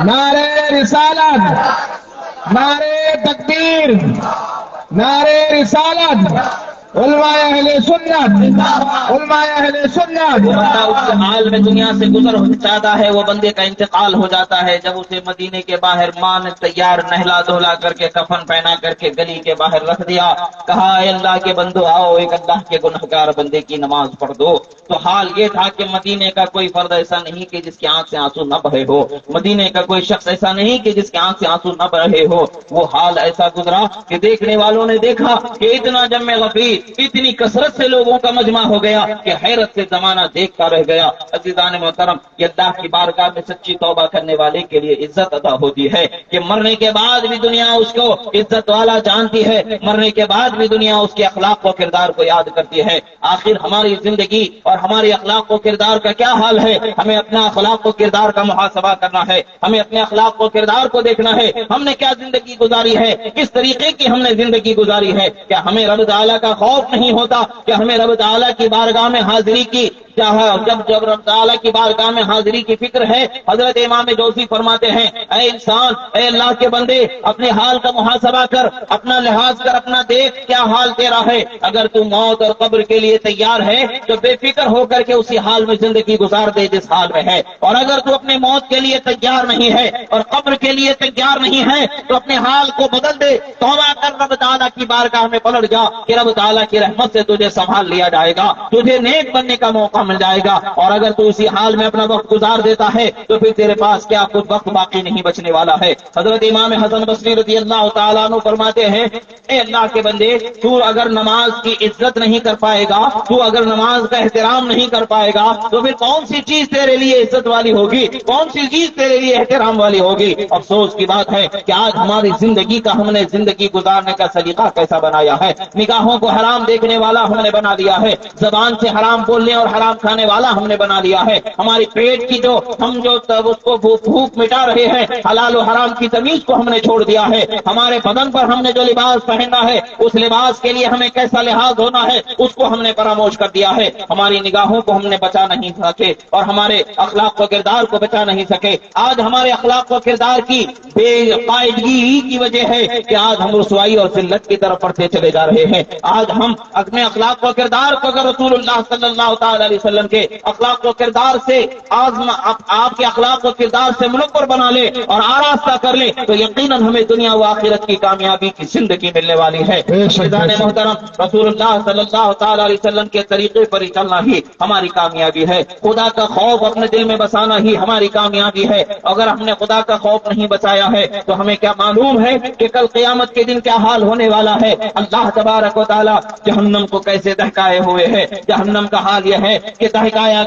نعرے رسالت، نعرے تکبیر، نعرے رسالت، علماء اہل سنت، علماء اہل سنت۔ بندہ اس حال میں دنیا سے گزر جاتا ہے، وہ بندے کا انتقال ہو جاتا ہے جب اسے مدینے کے باہر ماں نے تیار نہلا دھلا کر کے کفن پہنا کر کے گلی کے باہر رکھ دیا، کہا اے اللہ کے بندو آؤ، ایک اللہ کے گنہگار بندے کی نماز پڑھ دو۔ تو حال یہ تھا کہ مدینے کا کوئی فرد ایسا نہیں کہ جس کی آنکھ سے آنسو نہ بہے ہو، مدینے کا کوئی شخص ایسا نہیں کہ جس کی آنکھ سے آنسو نہ بہے ہو۔ وہ حال ایسا گزرا کہ دیکھنے والوں نے دیکھا کہ اتنا جمع غفیر، اتنی کثرت سے لوگوں کا مجمع ہو گیا کہ حیرت سے زمانہ دیکھتا رہ گیا۔ عزیزان محترم، یہ اللہ کی بارگاہ میں سچی توبہ کرنے والے کے لیے عزت عطا ہوتی ہے کہ مرنے کے بعد بھی دنیا اس کو عزت والا جانتی ہے، مرنے کے بعد بھی دنیا اس کے اخلاق و کردار کو یاد کرتی ہے۔ آخر ہماری زندگی اور ہماری اخلاق و کردار کا کیا حال ہے؟ ہمیں اپنا اخلاق و کردار کا محاسبہ کرنا ہے، ہمیں اپنے اخلاق و کردار کو دیکھنا ہے، ہم نے کیا زندگی گزاری ہے، کس طریقے کی ہم نے زندگی گزاری ہے۔ کیا ہمیں رب تعالیٰ کا خوف نہیں ہوتا؟ کہ ہمیں رب تعالیٰ کی بارگاہ میں حاضری کی جب رب تعالیٰ کی بارگاہ میں حاضری کی فکر ہے؟ حضرت امام جوزی فرماتے ہیں، اے انسان، اے اللہ کے بندے، اپنے حال کا محاسبہ کر، اپنا لحاظ کر، اپنا دیکھ کیا حال تیرا ہے۔ اگر تو موت اور قبر کے لیے تیار ہے تو بے فکر ہو کر کے اسی حال میں زندگی گزار دے جس حال میں ہے، اور اگر تو اپنے موت کے لیے تیار نہیں ہے اور قبر کے لیے تیار نہیں ہے تو اپنے حال کو بدل دے، توبہ کر، رب تعالیٰ کی بارگاہ میں پلٹ جا کہ رب تعالیٰ کی رحمت سے تجھے سنبھال لیا جائے گا، تجھے نیک بننے کا موقع مل جائے گا۔ اور اگر تو اسی حال میں اپنا وقت گزار دیتا ہے تو پھر تیرے پاس کیا کچھ وقت باقی نہیں بچنے والا ہے۔ حضرت امام حسن بصری رضی اللہ تعالیٰ عنہ فرماتے ہیں، اے اللہ کے بندے، تو اگر نماز کی عزت نہیں کر پائے گا، تو اگر نماز کا احترام نہیں کر پائے گا تو پھر کون سی چیز تیرے لیے عزت والی ہوگی، کون سی چیز تیرے لیے احترام والی ہوگی۔ افسوس کی بات ہے کہ آج ہماری زندگی کا ہم نے زندگی گزارنے کا سلیقہ کیسا بنایا ہے۔ نگاہوں کو حرام دیکھنے والا ہم نے بنا دیا ہے، زبان سے حرام بولنے اور حرام کھانے والا ہم نے بنا دیا ہے، ہماری پیٹ کی جو اس کو بھوک مٹا رہے ہیں، حلال و حرام کی تمیز کو ہم نے چھوڑ دیا ہے، ہمارے بدن پر ہم نے جو لباس پہننا ہے اس لباس کے لیے ہمیں کیسا لحاظ ہونا ہے اس کو ہم نے فراموش کر دیا ہے، ہماری نگاہوں کو ہم نے بچا نہیں سکے اور ہمارے اخلاق و کردار کو بچا نہیں سکے۔ آج ہمارے اخلاق و کردار کی بے قاعدگی کی وجہ ہے کہ آج ہم رسوائی اور ذلت کی طرف بڑھتے چلے جا رہے ہیں۔ آج ہم اپنے اخلاق و کردار کو اگر رسول اللہ صلی اللہ تعالی علیہ وسلم کے اخلاق و کردار سے آپ کے اخلاق و کردار سے منور بنا لے اور آراستہ کر لے تو یقیناً ہمیں دنیا و آخرت کی کامیابی کی زندگی ملنے والی ہے۔ عزیزان محترم، رسول اللہ صلی اللہ تعالی علیہ وسلم کے طریقے پر ہی چلنا ہی ہماری کامیابی ہے، خدا کا خوف اپنے دل میں بسانا ہی ہماری کامیابی ہے۔ اگر ہم نے خدا کا خوف نہیں بچایا ہے تو ہمیں کیا معلوم ہے کہ کل قیامت کے دن کیا حال ہونے والا ہے۔ اللہ تبارک و تعالی جہنم کو کیسے دہکائے ہوئے ہے۔ جہنم کا حال یہ ہے کہ دہکایا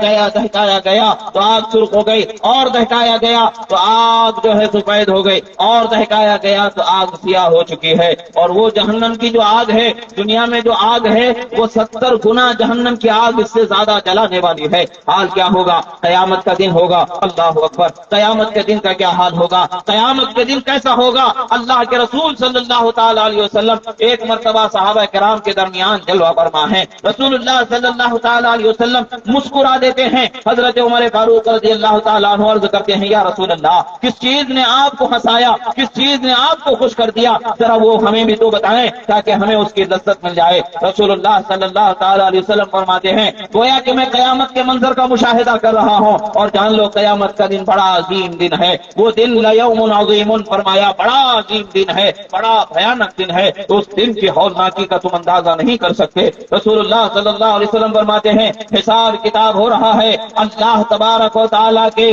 گیا تو آگ سرخ ہو گئی، اور دہکایا گیا تو آگ جو ہے سفید ہو گئی، اور دہکایا گیا تو آگ سیاہ ہو چکی ہے۔ اور وہ جہنم کی جو آگ ہے، دنیا میں جو آگ ہے وہ 70 گنا جہنم کی آگ اس سے زیادہ جلانے والی ہے۔ حال کیا ہوگا؟ قیامت کا دن ہوگا، اللہ اکبر، قیامت کے دن کا کیا حال ہوگا؟ قیامت کے دن کیسا ہوگا؟ اللہ کے رسول صلی اللہ تعالی علیہ وسلم ایک مرتبہ صحابہ کرام کے درمیان جلوہ فرما ہے، رسول اللہ صلی اللہ تعالی علیہ وسلم مسکرا دیتے ہیں۔ حضرت عمر فاروق رضی اللہ تعالیٰ عنہ عرض کرتے ہیں، یا رسول اللہ، کس چیز نے آپ کو ہنسایا، کس چیز نے آپ کو خوش کر دیا، ذرا وہ ہمیں بھی تو بتائیں تاکہ ہمیں اس کی لذت مل جائے۔ رسول اللہ صلی اللہ تعالی علیہ وسلم فرماتے ہیں، گویا کہ میں قیامت کے منظر کا مشاہدہ کر رہا ہوں اور جان لو قیامت کا دن بڑا عظیم دن ہے۔ وہ دن لیوم عظیم، فرمایا بڑا عظیم دن ہے، بڑا بھیانک دن ہے، اس دن کی ہولناکی کا تم اندازہ نہیں کر سکتے۔ رسول اللہ صلی اللہ علیہ وسلم فرماتے ہیں، حساب کتاب ہو رہا ہے، اللہ تبارک و تعالیٰ کے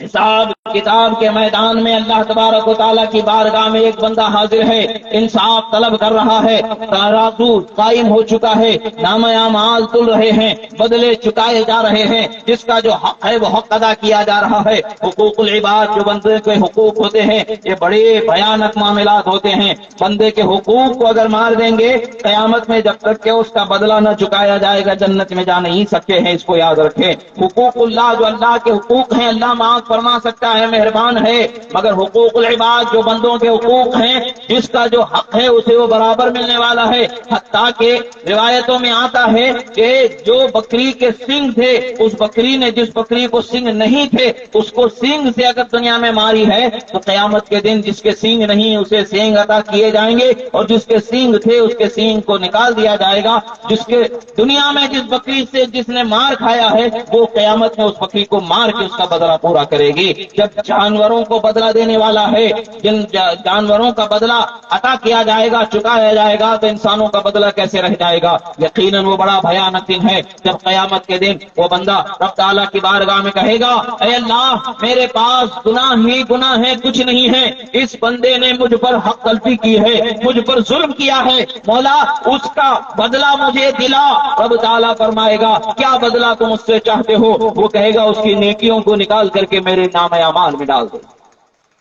حساب کتاب کے میدان میں اللہ تبارک و تعالیٰ کی بارگاہ میں ایک بندہ حاضر ہے، انصاف طلب کر رہا ہے، ترازو قائم ہو چکا ہے، نام اعمال تل رہے ہیں، بدلے چکائے جا رہے ہیں، جس کا جو حق ہے وہ حق ادا کیا جا رہا ہے۔ حقوق العباد جو بندے کے حقوق ہوتے ہیں یہ بڑے بھیانک معاملات ہوتے ہیں۔ بندے کے حقوق کو اگر مار دیں گے قیامت میں جب تک کہ اس کا بدلہ نہ چکایا جائے گا جنت میں جا نہیں سکتے ہیں، اس کو یاد رکھیں۔ حقوق اللہ جو اللہ کے حقوق ہیں اللہ معاف فرما سکتا ہے، مہربان ہے، مگر حقوق العباد جو بندوں کے حقوق ہیں جس کا جو حق ہے اسے وہ برابر ملنے والا ہے۔ حتیٰ کہ روایتوں میں آتا ہے کہ جو بکری کے سینگ تھے اس بکری نے جس بکری کو سینگ نہیں تھے اس کو سینگ سے اگر دنیا میں ماری ہے تو قیامت کے دن جس کے سینگ نہیں اسے سینگ عطا کیے جائیں گے، اور جس کے سینگ تھے اس کے سینگ کو نکال دیا جائے گا۔ جس کے دنیا میں جس بکری سے جس نے مار کھایا ہے وہ قیامت میں اس بکری کو مار کے اس کا بدلہ پورا کرے گی۔ جب جانوروں کو بدلہ دینے والا ہے، جن جانوروں کا بدلہ عطا کیا جائے گا چکایا جائے گا تو انسانوں کا بدلہ کیسے رہ جائے گا؟ یقیناً وہ بڑا بھیانک دن ہے جب قیامت کے دن وہ بندہ رب تعالیٰ کی بارگاہ میں کہے گا اے اللہ میرے پاس گناہ ہی گناہ ہے، کچھ نہیں ہے، اس بندے نے مجھ پر حق تلفی کی ہے، مجھ پر ظلم کیا ہے، مولا اس کا بدلہ مجھے دلا۔ رب تعالیٰ فرمائے گا کیا بدلہ تم اس سے چاہتے ہو؟ وہ کہے گا اس کی نیکیوں کو نکال کر کے میرے نام اعمال میں ڈال دو۔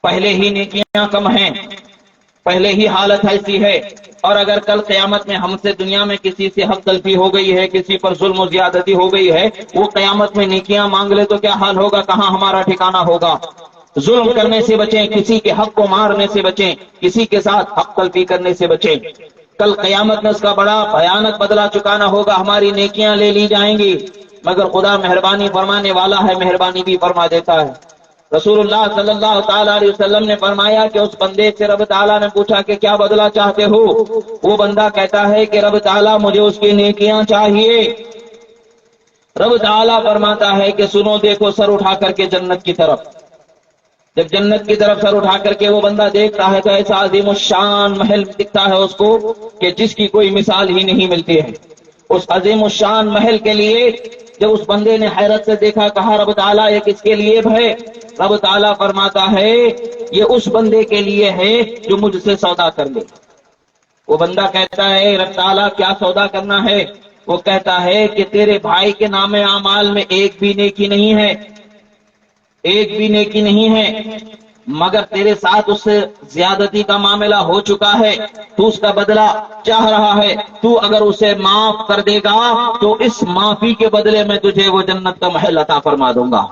پہلے ہی نیکیاں کم ہیں، پہلے ہی حالت ایسی ہے، اور اگر کل قیامت میں ہم سے دنیا میں کسی سے حق تلفی ہو گئی ہے، کسی پر ظلم و زیادتی ہو گئی ہے، وہ قیامت میں نیکیاں مانگ لے تو کیا حال ہوگا؟ کہاں ہمارا ٹھکانہ ہوگا؟ ظلم کرنے سے بچیں، کسی کے حق کو مارنے سے بچیں، کسی کے ساتھ حق تلفی کرنے سے بچیں۔ کل قیامت میں اس کا بڑا بھیانک بدلہ چکانا ہوگا، ہماری نیکیاں لے لی جائیں گی، مگر خدا مہربانی فرمانے والا ہے، مہربانی بھی فرما دیتا ہے۔ رسول اللہ صلی اللہ تعالیٰ علیہ وسلم نے فرمایا کہ اس بندے سے رب تعالیٰ نے پوچھا کہ کیا بدلہ چاہتے ہو؟ وہ بندہ کہتا ہے کہ رب تعالیٰ مجھے اس کی نیکیاں چاہیے۔ رب تعالیٰ فرماتا ہے کہ سنو دیکھو سر اٹھا کر کے جنت کی طرف۔ جب جنت کی طرف سر اٹھا کر کے وہ بندہ دیکھتا ہے تو ایسا عظیم الشان محل دکھتا ہے اس کو کہ جس کی کوئی مثال ہی نہیں ملتی ہے۔ اس عظیم الشان محل کے لیے جب اس بندے نے حیرت سے دیکھا کہا رب تعالیٰ یہ کس کے لیے ہے؟ رب تعالیٰ فرماتا ہے یہ اس بندے کے لیے ہے جو مجھ سے سودا کر لے۔ وہ بندہ کہتا ہے رب تعالیٰ کیا سودا کرنا ہے؟ وہ کہتا ہے کہ تیرے بھائی کے نام اعمال میں ایک بھی نیکی نہیں ہے، ایک بھی نیکی نہیں ہے، مگر تیرے ساتھ اس سے زیادتی کا معاملہ ہو چکا ہے، تو اس کا بدلہ چاہ رہا ہے، تو اگر اسے معاف کر دے گا تو اس معافی کے بدلے میں تجھے وہ جنت کا محل عطا فرما دوں گا۔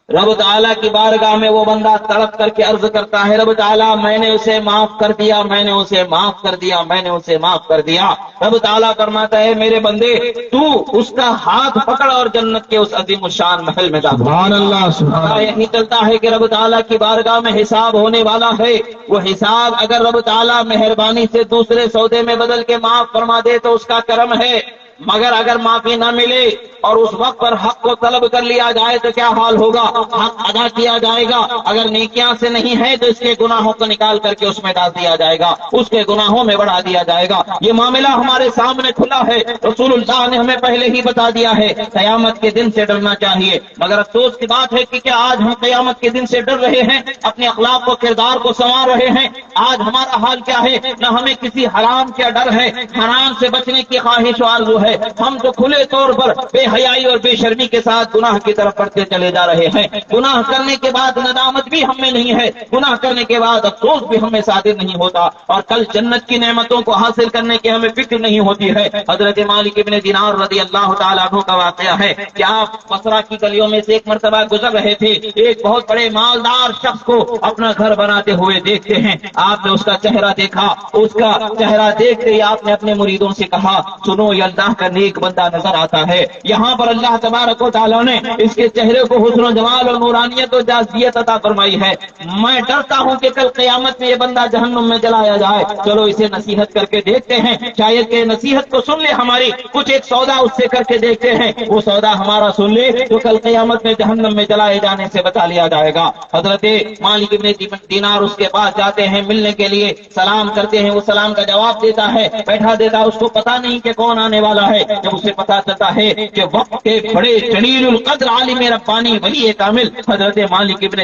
رب تعالیٰ کی بارگاہ میں وہ بندہ تڑپ کر کے عرض کرتا ہے رب تعالیٰ میں نے اسے معاف کر دیا، میں نے اسے معاف کر دیا، میں نے اسے معاف کر دیا۔ رب تعالیٰ فرماتا ہے میرے بندے تو اس کا ہاتھ پکڑ اور جنت کے اس عظیم الشان محل میں داخل۔ سبحان اللہ سبحان اللہ۔ یہی چلتا ہے کہ رب تعالیٰ کی بارگاہ میں حساب ہونے والا ہے، وہ حساب اگر رب تعالیٰ مہربانی سے دوسرے سودے میں بدل کے معاف فرما دے تو اس کا کرم ہے، مگر اگر معافی نہ ملے اور اس وقت پر حق کو طلب کر لیا جائے تو کیا حال ہوگا؟ حق ادا کیا جائے گا، اگر نیکیاں سے نہیں ہے تو اس کے گناہوں کو نکال کر کے اس میں ڈال دیا جائے گا، اس کے گناہوں میں بڑھا دیا جائے گا۔ یہ معاملہ ہمارے سامنے کھلا ہے، رسول اللہ نے ہمیں پہلے ہی بتا دیا ہے قیامت کے دن سے ڈرنا چاہیے، مگر افسوس کی بات ہے کہ کیا آج ہم قیامت کے دن سے ڈر رہے ہیں، اپنے اخلاق کو کردار کو سنوار رہے ہیں؟ آج ہمارا حال کیا ہے؟ نہ ہمیں کسی حرام کا ڈر ہے، حرام سے بچنے کی خواہش و آرزو ہے، ہم تو کھلے طور پر بے حیائی اور بے شرمی کے ساتھ گناہ کی طرف بڑھتے چلے جا رہے ہیں۔ گناہ کرنے کے بعد ندامت بھی ہم میں نہیں ہے، گناہ کرنے کے بعد افسوس بھی ہمیں صادر نہیں ہوتا، اور کل جنت کی نعمتوں کو حاصل کرنے کی ہمیں فکر نہیں ہوتی ہے۔ حضرت مالک ابن دینار رضی اللہ تعالیٰ عنہ کا واقعہ ہے کہ آپ بصرہ کی گلیوں میں سے ایک مرتبہ گزر رہے تھے، ایک بہت بڑے مالدار شخص کو اپنا گھر بناتے ہوئے دیکھتے ہیں، آپ نے اس کا چہرہ دیکھا، اس کا چہرہ دیکھتے ہی آپ نے اپنے مریدوں سے کہا سنو یہ اللہ کا نیک بندہ نظر آتا ہے۔ یہاں پر اللہ تبارک و تعالیٰ نے اس کے چہرے کو حسن و جمال اور نورانیت و جاذبیت عطا فرمائی ہے، میں ڈرتا ہوں کہ کل قیامت میں یہ بندہ جہنم میں جلایا جائے، چلو اسے نصیحت کر کے دیکھتے ہیں، شاید کہ نصیحت کو سن لے ہماری، کچھ ایک سودا اس سے کر کے دیکھتے ہیں، وہ سودا ہمارا سن لے تو کل قیامت میں جہنم میں جلائے جانے سے بچا لیا جائے گا۔ حضرت مالک ابن دینار اس کے پاس جاتے ہیں ملنے کے لیے، سلام کرتے ہیں، وہ سلام کا جواب دیتا ہے، بیٹھا دیتا ہے، اس کو پتا نہیں کہ کون آنے والا والا ہے، جب اسے پتا چلتا ہے کہ وقت کے بڑے جلیل القدر عالم ربانی ولی کامل حضرت مالک ابن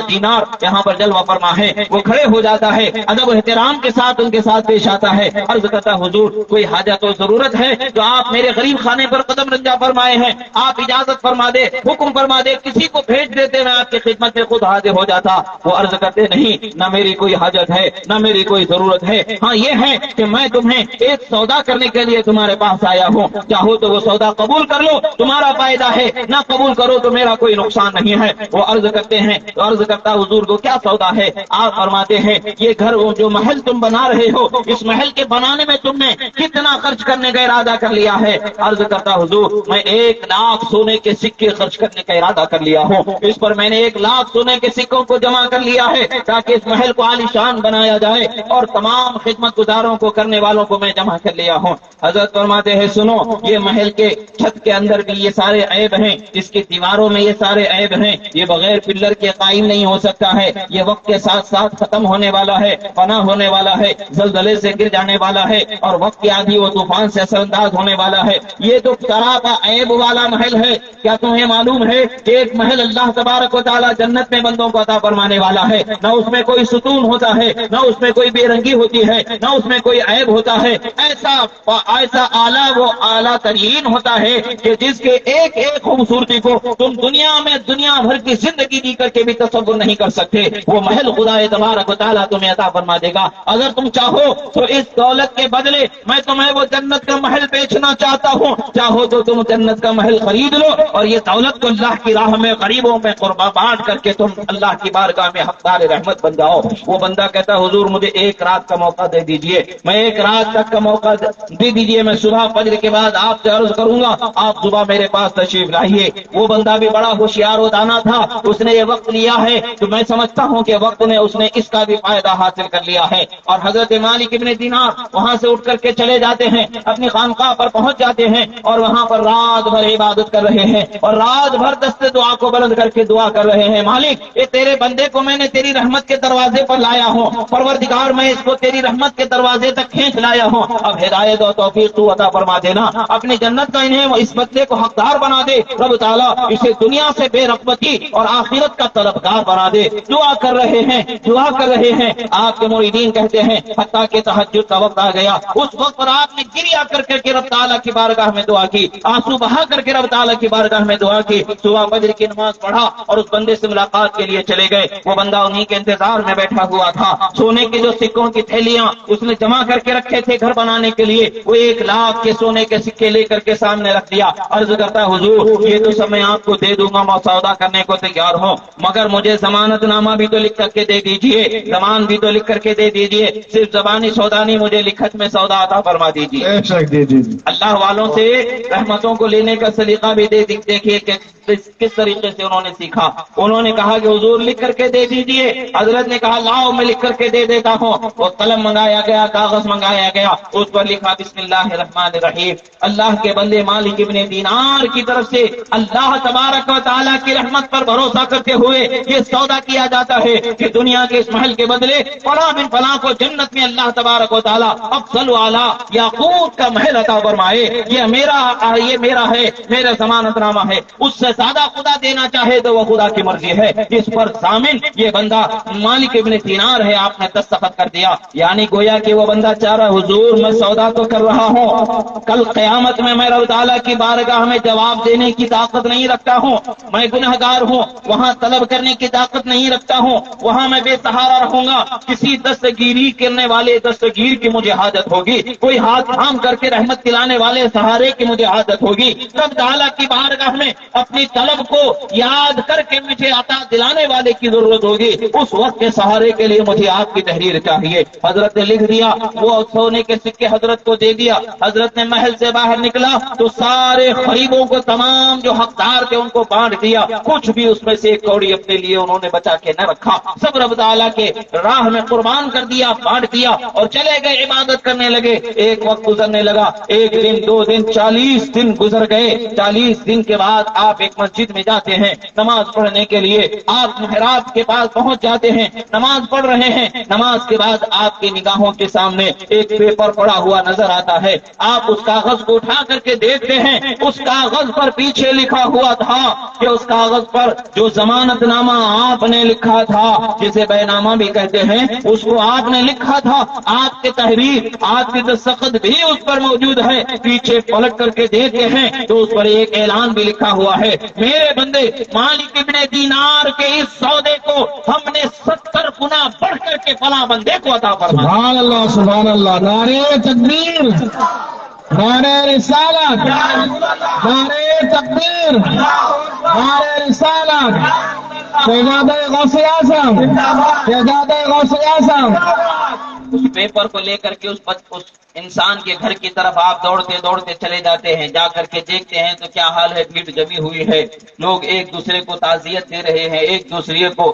دینار یہاں پر جلوہ فرما ہے، وہ کھڑے ہو جاتا ہے، ادب و احترام کے ساتھ ان کے ساتھ پیش آتا ہے، عرض کرتا حضور کوئی حاجت و ضرورت ہے تو آپ میرے غریب خانے پر قدم رنجا فرمائے ہیں، آپ اجازت فرما دے، حکم فرما دے، کسی کو بھیج دیتے میں آپ کی خدمت میں خود حاضر ہو جاتا۔ وہ عرض کرتے نہیں، نہ میری کوئی حاجت ہے نہ میری کوئی ضرورت ہے، ہاں یہ ہے کہ میں تمہیں ایک سودا کرنے کے لیے تمہارے پاس آیا ہوں، چاہو تو وہ سودا قبول کر لو، تمہارا فائدہ ہے، نہ قبول کرو تو میرا کوئی نقصان نہیں ہے۔ وہ عرض کرتے ہیں، تو عرض کرتا حضور کو کیا سودا ہے؟ آپ فرماتے ہیں یہ گھر جو محل تم بنا رہے ہو، اس محل کے بنانے میں تم نے کتنا خرچ کرنے کا ارادہ کر لیا ہے؟ عرض کرتا حضور میں 1 لاکھ سونے کے سکے خرچ کرنے کا ارادہ کر لیا ہوں، اس پر میں نے 1 لاکھ سونے کے سکوں کو جمع کر لیا ہے تاکہ اس محل کو عالیشان بنایا جائے، اور تمام خدمت گزاروں کو کرنے والوں کو میں جمع کر لیا ہوں۔ حضرت فرماتے ہیں سنو، یہ محل کے چھت کے اندر بھی یہ سارے عیب ہیں، اس کی دیواروں میں یہ سارے عیب ہیں، یہ بغیر پلر کے قائم نہیں ہو سکتا ہے، یہ وقت کے ساتھ ساتھ ختم ہونے والا ہے، فنا ہونے والا ہے، زلزلے سے گر جانے والا ہے، اور وقت کی آندھی و طوفان سے اثر انداز ہونے والا ہے، یہ تو سراپا عیب والا محل ہے۔ کیا تمہیں معلوم ہے کہ ایک محل اللہ تبارک و تعالی جنت میں بندوں کو عطا فرمانے والا ہے، نہ اس میں کوئی ستون ہوتا ہے، نہ اس میں کوئی بے رنگی ہوتی ہے، نہ اس میں کوئی عیب ہوتا ہے، ایسا اعلیٰ وہ اعلیٰ ترین ہوتا ہے کہ جس کے ایک ایک خوبصورتی کو تم دنیا میں دنیا بھر کی زندگی جی کر کے بھی تصور نہیں کر سکتے۔ وہ محل خدا تبارک و تعالیٰ تمہیں عطا فرما دے گا۔ اگر تم چاہو تو اس دولت کے بدلے میں تمہیں وہ جنت کا محل بیچنا چاہتا ہوں، چاہو تو تم جنت کا محل خرید لو، اور یہ دولت کو اللہ کی راہ میں غریبوں میں قربا بانٹ کر کے تم اللہ کی بارگاہ میں حقدار رحمت بن جاؤ۔ وہ بندہ کہتا حضور مجھے 1 رات کا موقع دے دیجئے، میں 1 رات تک کا موقع دے دیجئے، میں صبح فجر کے بعد آپ سے عرض کروں گا، آپ صبح میرے پاس تشریف لائیے۔ وہ بندہ بھی بڑا ہوشیار و دانا تھا، اس نے یہ وقت لیا ہے تو میں سمجھتا ہوں کہ وقت نے اس نے اس کا بھی فائدہ حاصل کر لیا ہے۔ اور حضرت مالک ابن دینار وہاں سے اٹھ کر کے چلے جاتے ہیں، اپنی خانقاہ پر پہنچ جاتے ہیں، اور وہاں پر رات بھر عبادت کر رہے ہیں، اور رات بھر دست دعا کو بلند کر کے دعا کر رہے ہیں، مالک یہ تیرے بندے کو میں نے تیری رحمت کے دروازے پر لایا ہوں، پروردگار میں اس کو تیری رحمت کے دروازے تک کھینچ لایا ہوں، اب ہدایت و توفیق تو عطا فرما دینا، اپنی جنت کا انہیں اس بندے کو حقدار بنا دے، رب تعالیٰ اسے دنیا سے بے رغبتی اور آخرت کا طلبگار بنا دے۔ دعا کر رہے ہیں، دعا کر رہے ہیں، آپ کے مریدین کہتے ہیں حتیٰ کہ تہجد کا وقت آ گیا، اس وقت پر آپ نے گریا کر کے رب تعالیٰ کی بارگاہ میں دعا کی، آنسو بہا کر کے رب تعالیٰ کی بارگاہ میں دعا کی، صبح فجر کی نماز پڑھا اور اس بندے سے ملاقات کے لیے چلے گئے۔ وہ بندہ انہی کے انتظار میں بیٹھا ہوا تھا، سونے کے جو سکوں کی تھیلیاں اس نے جمع کر کے رکھے تھے گھر بنانے کے لیے، وہ 1 لاکھ کے سونے کے سکے لے کر کے سامنے رکھ دیا۔ عرض کرتا حضور یہ تو سب میں آپ کو دے دوں گا، میں سودا کرنے کو تیار ہوں، مگر مجھے ضمانت نامہ بھی تو لکھ کر کے دے دیجئے، زمان بھی تو لکھ کر کے دے دیجئے، صرف زبانی سودا نہیں، مجھے لکھت میں سودا عطا فرما دیجئے۔ اللہ والوں سے رحمتوں کو لینے کا سلیقہ بھی دیکھیے کہ کس طریقے سے انہوں نے سیکھا۔ انہوں نے کہا کہ حضور لکھ کر کے دے دیجئے، حضرت نے کہا لاؤ میں لکھ کر کے دے دیتا ہوں۔ وہ قلم منگایا گیا، کاغذ منگایا گیا، اس پر لکھا بسم اللہ الرحمن الرحیم۔ اللہ کے بندے مالک ابن دینار کی طرف سے اللہ تبارک و تعالیٰ کی رحمت پر بھروسہ کرتے ہوئے یہ سودا کیا جاتا ہے کہ دنیا کے اس محل کے بدلے فلاں بن فلاں کو جنت میں اللہ تبارک و تعالیٰ افضل و اعلیٰ یاقوت کا محل عطا فرمائے، یہ میرا ہے، میرا ضمانت نامہ ہے، اس سے زیادہ خدا دینا چاہے تو وہ خدا کی مرضی ہے۔ اس پر ضامن یہ بندہ مالک ابن دینار ہے، آپ نے دستخط کر دیا، یعنی گویا کہ وہ بندہ چاہ رہا حضور میں سودا تو کر رہا ہوں، کل قیامت میں میں رب تعالیٰ کی بارگاہ میں جواب دینے کی طاقت نہیں رکھتا ہوں، میں گنہگار ہوں، وہاں طلب کرنے کی طاقت نہیں رکھتا ہوں، وہاں میں بے سہارا رہوں گا، کسی دستگیری کرنے والے دستگیر کی مجھے حاجت ہوگی، کوئی ہاتھ تھام کر کے رحمت دلانے والے سہارے کی مجھے حاجت ہوگی، رب تعالیٰ کی بارگاہ میں اپنی طلب کو یاد کر کے مجھے عطا دلانے والے کی ضرورت ہوگی، اس وقت کے سہارے کے لیے مجھے آپ کی تحریر چاہیے۔ حضرت نے لکھ دیا، وہ سونے کے سکے حضرت کو دے دیا، حضرت نے محل سے باہر نکلا تو سارے غریبوں کو تمام جو حقدار تھے ان کو بانٹ دیا، کچھ بھی اس میں سے 1 کوڑی اپنے لیے انہوں نے بچا کے نہ رکھا، سب رب تعالیٰ کے راہ میں قربان کر دیا، بانٹ دیا اور چلے گئے عبادت کرنے لگے۔ ایک وقت گزرنے لگا، 1 دن 2 دن 40 دن گزر گئے، 40 دن کے بعد آپ ایک ایک مسجد میں جاتے ہیں نماز پڑھنے کے لیے، آپ محراب کے پاس پہنچ جاتے ہیں، نماز پڑھ رہے ہیں، نماز کے بعد آپ کی نگاہوں کے سامنے ایک پیپر پڑا ہوا نظر آتا ہے، آپ اس کاغذ کو اٹھا کر کے دیکھتے ہیں، اس کاغذ پر پیچھے لکھا ہوا تھا کہ اس کاغذ پر جو ضمانت نامہ آپ نے لکھا تھا، جسے بے نامہ بھی کہتے ہیں، اس کو آپ نے لکھا تھا، آپ کے تحریر، آپ کی دستخط بھی اس پر موجود ہے، پیچھے پلٹ کر کے دیکھتے ہیں تو اس پر ایک اعلان بھی لکھا ہوا ہے، میرے بندے مالک ابن دینار کے اس سودے کو ہم نے 70 گنا بڑھ کر کے فلاں بندے کو عطا فرمایا۔ سبحان اللہ سبحان اللہ، نعرہ تکبیر، نعرہ رسالت، نعرہ تکبیر، نعرہ رسالت، شہزادہ غوث اعظم، شہزادہ غوث اعظم۔ اس پیپر کو لے کر کے اس انسان کے گھر کی طرف آپ دوڑتے دوڑتے چلے جاتے ہیں، جا کر کے دیکھتے ہیں تو کیا حال ہے، بھیڑ جمی ہوئی ہے، لوگ ایک دوسرے کو تعزیت دے رہے ہیں، ایک دوسرے کو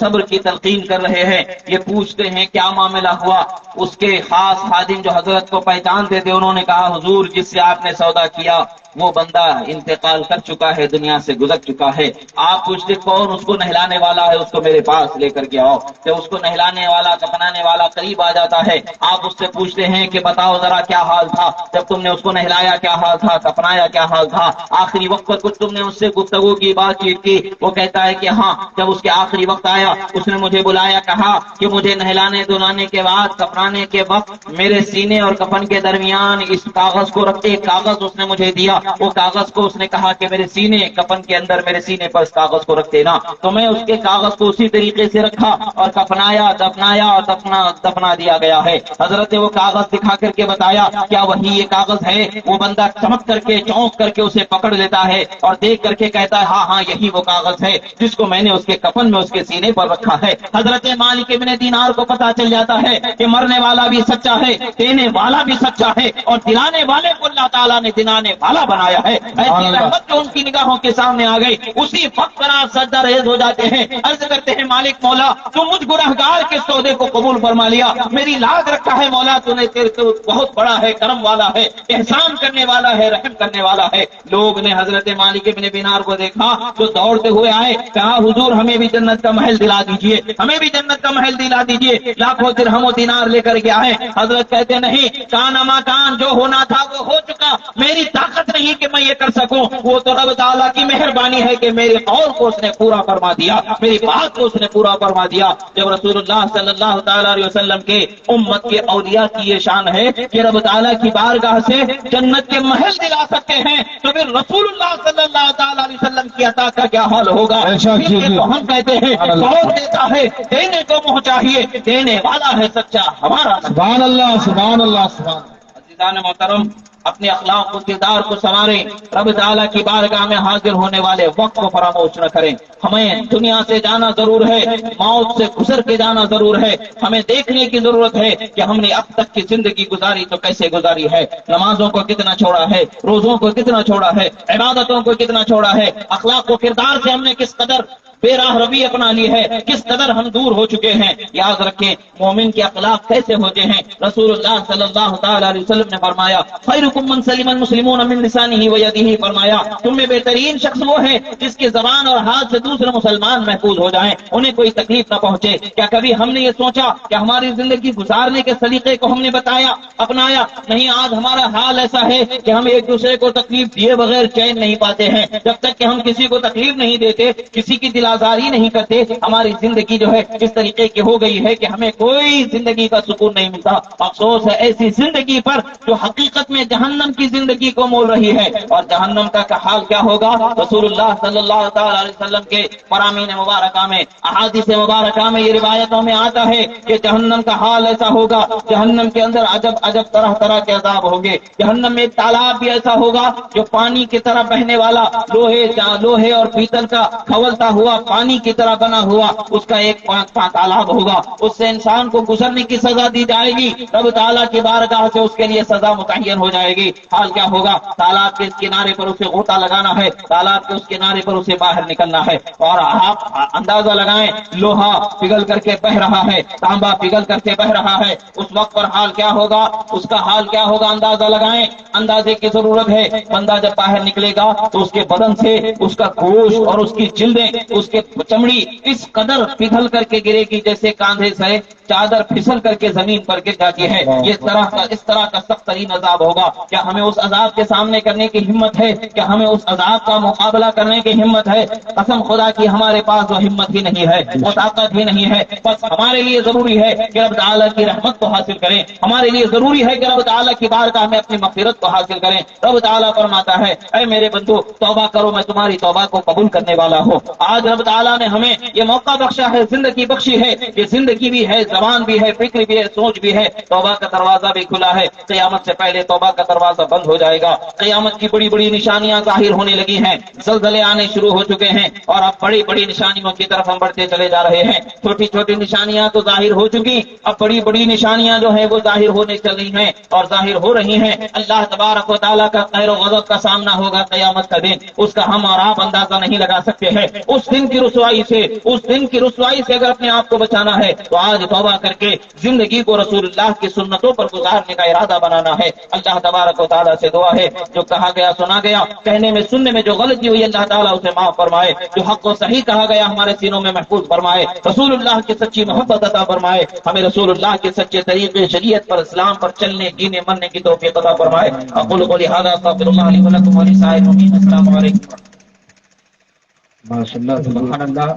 صبر کی تلقین کر رہے ہیں، یہ پوچھتے ہیں کیا معاملہ ہوا۔ اس کے خاص خادم جو حضرت کو پہچانتے تھے انہوں نے کہا حضور جس سے آپ نے سودا کیا وہ بندہ انتقال کر چکا ہے، دنیا سے گزر چکا ہے۔ آپ پوچھتے کون اس کو نہلانے والا ہے، اس کو میرے پاس لے کر کے آؤ۔ جب اس کو نہلانے والا کفنانے والا قریب آ جاتا ہے، آپ اس سے پوچھتے ہیں کہ بتاؤ ذرا کیا حال تھا، جب تم نے اس کو نہلایا کیا حال تھا، کفنایا کیا حال تھا، آخری وقت پر کچھ تم نے اس سے گفتگو کی، بات چیت کی۔ وہ کہتا ہے کہ ہاں، جب اس کے آخری وقت آیا اس نے مجھے بلایا، کہا کہ مجھے نہلانے دھلانے کے بعد کفنانے کے وقت میرے سینے اور کفن کے درمیان اس کاغذ کو رکھتے، ایک کاغذ اس نے مجھے دیا، وہ کاغذ کو اس نے کہا کہ میرے سینے کفن کے اندر میرے سینے پر اس کاغذ کو رکھ دینا، تو میں اس کے کاغذ کو اسی طریقے سے رکھا اور کفنایا، دفنایا اور دفنا دیا گیا ہے۔ حضرت نے وہ کاغذ دکھا کر کے بتایا کیا وہی یہ کاغذ ہے؟ وہ بندہ چمک کر کے چونک کر کے اسے پکڑ لیتا ہے اور دیکھ کر کے کہتا ہے ہاں ہاں یہی وہ کاغذ ہے جس کو میں نے اس کے کفن میں اس کے سینے پر رکھا ہے۔ حضرت مالک ابن دینار کو پتا چل جاتا ہے کہ مرنے والا بھی سچا ہے، دینے والا بھی سچا ہے، اور دلانے والے کو اللہ تعالیٰ نے دلانے والا بنایا ہے۔ ایسی رحمت جو ان کی نگاہوں کے سامنے آ گئی، اسی وقت پر آپ سجدہ ریز ہو جاتے ہیں، عرض کرتے ہیں مالک مولا تو مجھ گنہگار کے سودے کو قبول فرما لیا، میری لاج رکھا ہے مولا، تو نے تیرے تو بہت بڑا ہے، کرم والا ہے، احسان کرنے والا ہے، رحم کرنے والا ہے۔ لوگ نے حضرت مالک ابن دینار کو دیکھا تو دوڑتے ہوئے آئے، کہا حضور ہمیں بھی جنت کا محل دلا دیجئے، ہمیں بھی جنت کا محل دلا دیجئے، لاکھوں درہم و دینار لے کر کے آئے۔ حضرت کہتے نہیں، کان ما کان، جو ہونا تھا وہ ہو چکا، میری طاقت نہیں کہ میں یہ کر سکوں، وہ تو رب تعالیٰ کی مہربانی ہے کہ میرے قول کو اس نے پورا فرما دیا، میری بات کو اس نے پورا فرما دیا۔ جب رسول اللہ صلی اللہ تعالیٰ علیہ وسلم کے امت کے اولیاء کی یہ شان ہے کہ رب تعالیٰ کی بارگاہ سے جنت کے محل دلا سکتے ہیں، تو پھر رسول اللہ صلی اللہ تعالیٰ علیہ وسلم کی عطا کا کیا حال ہوگا؟ تو ہم کہتے ہیں بہت دیتا ہے، دینے کو منہ چاہیے، دینے والا ہے سچا ہمارا۔ سبحان اللہ سبحان اللہ سبحان اللہ۔ عزیزان محترم، اپنے اخلاق و کردار کو سنواریں، رب تعالیٰ کی بارگاہ میں حاضر ہونے والے وقت کو فراموش نہ کریں۔ ہمیں دنیا سے جانا ضرور ہے، موت سے گزر کے جانا ضرور ہے، ہمیں دیکھنے کی ضرورت ہے کہ ہم نے اب تک کی زندگی گزاری تو کیسے گزاری ہے، نمازوں کو کتنا چھوڑا ہے، روزوں کو کتنا چھوڑا ہے، عبادتوں کو کتنا چھوڑا ہے، اخلاق و کردار سے ہم نے کس قدر بے راہ روی اپنا لی ہے، کس قدر ہم دور ہو چکے ہیں۔ یاد رکھیں مومن کے اخلاق کیسے ہوتے ہیں۔ رسول اللہ صلی اللہ تعالی علیہ وسلم نے فرمایا خیرکم من سلم المسلمون من لسانہ ویدہ، فرمایا تم میں بہترین شخص وہ ہے جس کے زبان اور ہاتھ سے دوسرے مسلمان محفوظ ہو جائیں، انہیں کوئی تکلیف نہ پہنچے۔ کیا کبھی ہم نے یہ سوچا کہ ہماری زندگی گزارنے کے سلیقے کو ہم نے بتایا، اپنایا؟ نہیں، آج ہمارا حال ایسا ہے کہ ہم ایک دوسرے کو تکلیف دیے بغیر چین نہیں پاتے ہیں۔ جب تک کہ ہم کسی کو تکلیف نہیں دیتے، کسی کی دل آزاری نہیں کرتے، ہماری زندگی جو ہے اس طریقے کی ہو گئی ہے کہ ہمیں کوئی زندگی کا سکون نہیں ملتا۔ افسوس ہے ایسی زندگی پر جو حقیقت میں جہنم کی زندگی کو مول رہی ہے، اور جہنم کا حال کیا ہوگا؟ رسول اللہ صلی اللہ تعالی علیہ وسلم کے فرامین مبارکہ میں، احادیث مبارکہ میں یہ روایتوں میں آتا ہے کہ جہنم کا حال ایسا ہوگا، جہنم کے اندر عجب عجب طرح طرح کے عذاب ہوں گے۔ جہنم میں ایک تالاب بھی ایسا ہوگا جو پانی کی طرح بہنے والا، لوہے اور پیتل کا کھولتا ہوا پانی کی طرح بنا ہوا اس کا ایک تالاب ہوگا، اس سے انسان کو گزرنے کی سزا دی جائے گی، رب تعالیٰ کی بارگاہ سے اس کے لیے سزا متعین ہو جائے گی۔ حال کیا ہوگا؟ تالاب کے اس کنارے پر اسے غوطہ لگانا ہے، تالاب کے اس کنارے پر اسے باہر نکلنا ہے، اور آپ اندازہ لگائیں لوہا پگھل کر کے بہ رہا ہے، تانبا پگھل کر کے بہ رہا ہے، اس وقت پر حال کیا ہوگا؟ اس کا حال کیا ہوگا؟ اندازہ لگائیں۔ اندازے کی ضرورت ہے. بندہ جب باہر نکلے گا تو اس کے بدن سے اس کا گوشت اور اس کی جلدیں، اس کے چمڑی اس قدر پگھل کر کے گرے گی جیسے کاندھے سے چادر پھسل کر کے زمین پر گر جاتی ہے. یہ اس طرح کا سخت ترین عذاب ہوگا. کیا ہمیں اس عذاب کے سامنے کرنے کی ہمت ہے؟ کیا ہمیں اس عذاب کا مقابلہ کرنے کی ہمت ہے؟ قسم خدا کی ہمارے پاس وہ ہمت ہی نہیں ہے، وہ طاقت ہی نہیں ہے. بس ہمارے لیے ضروری ہے کہ رب تعالیٰ کی رحمت کو حاصل کریں. ہمارے لیے ضروری ہے کہ رب تعالیٰ کی بارگاہ میں اپنی مغفرت کو حاصل کریں. رب تعالیٰ فرماتا ہے اے میرے بندو توبہ کرو، میں تمہاری توبہ کو قبول کرنے والا ہوں. آج رب تعالیٰ نے ہمیں یہ موقع بخشا ہے، زندگی بخشی ہے. یہ زندگی بھی ہے، زبان بھی ہے، فکر بھی ہے، سوچ بھی ہے. توبہ کا دروازہ بھی کھلا ہے. قیامت سے پہلے توبہ کا دروازہ بند ہو جائے گا. قیامت کی بڑی بڑی نشانیاں ظاہر ہونے لگی ہیں، زلزلے آنے شروع ہو چکے ہیں اور اب بڑی بڑی نشانیوں کی طرف ہم بڑھتے چلے جا رہے ہیں. چھوٹی چھوٹی نشانیاں تو ظاہر ہو چکی، اب بڑی بڑی نشانیاں جو ہیں وہ ظاہر ہونے چلی ہیں اور ظاہر ہو رہی ہیں. اللہ تبارک و تعالیٰ کا قہر و غضب کا سامنا ہوگا قیامت کا دن. اس کا ہم اور آپ اندازہ نہیں لگا سکتے ہیں. اس دن کی رسوائی سے، اس دن کی رسوائی سے اگر اپنے آپ کو بچانا ہے تو آج توبہ کر کے زندگی کو رسول اللہ کی سنتوں پر گزارنے کا ارادہ بنانا ہے. اللہ تبارک و تعالیٰ سے دعا ہے جو کہا گیا سنا گیا، کہنے میں سننے میں جو غلطی ہوئی اللہ تعالیٰ اسے معاف فرمائے. جو حق و صحیح کہا گیا ہمارے سینوں میں محفوظ فرمائے. رسول اللہ کی سچی محبت عطا فرمائے. ہمیں رسول اللہ کے سچے طریقے شریعت پر، اسلام پر چلنے، جینے مرنے کی توفیق عطا فرمائے. اقول قولی ھذا استغفر اللہ لی ولکم ولسائر المؤمنین. السلام علیکم. ماشاء اللہ، سبحان اللہ.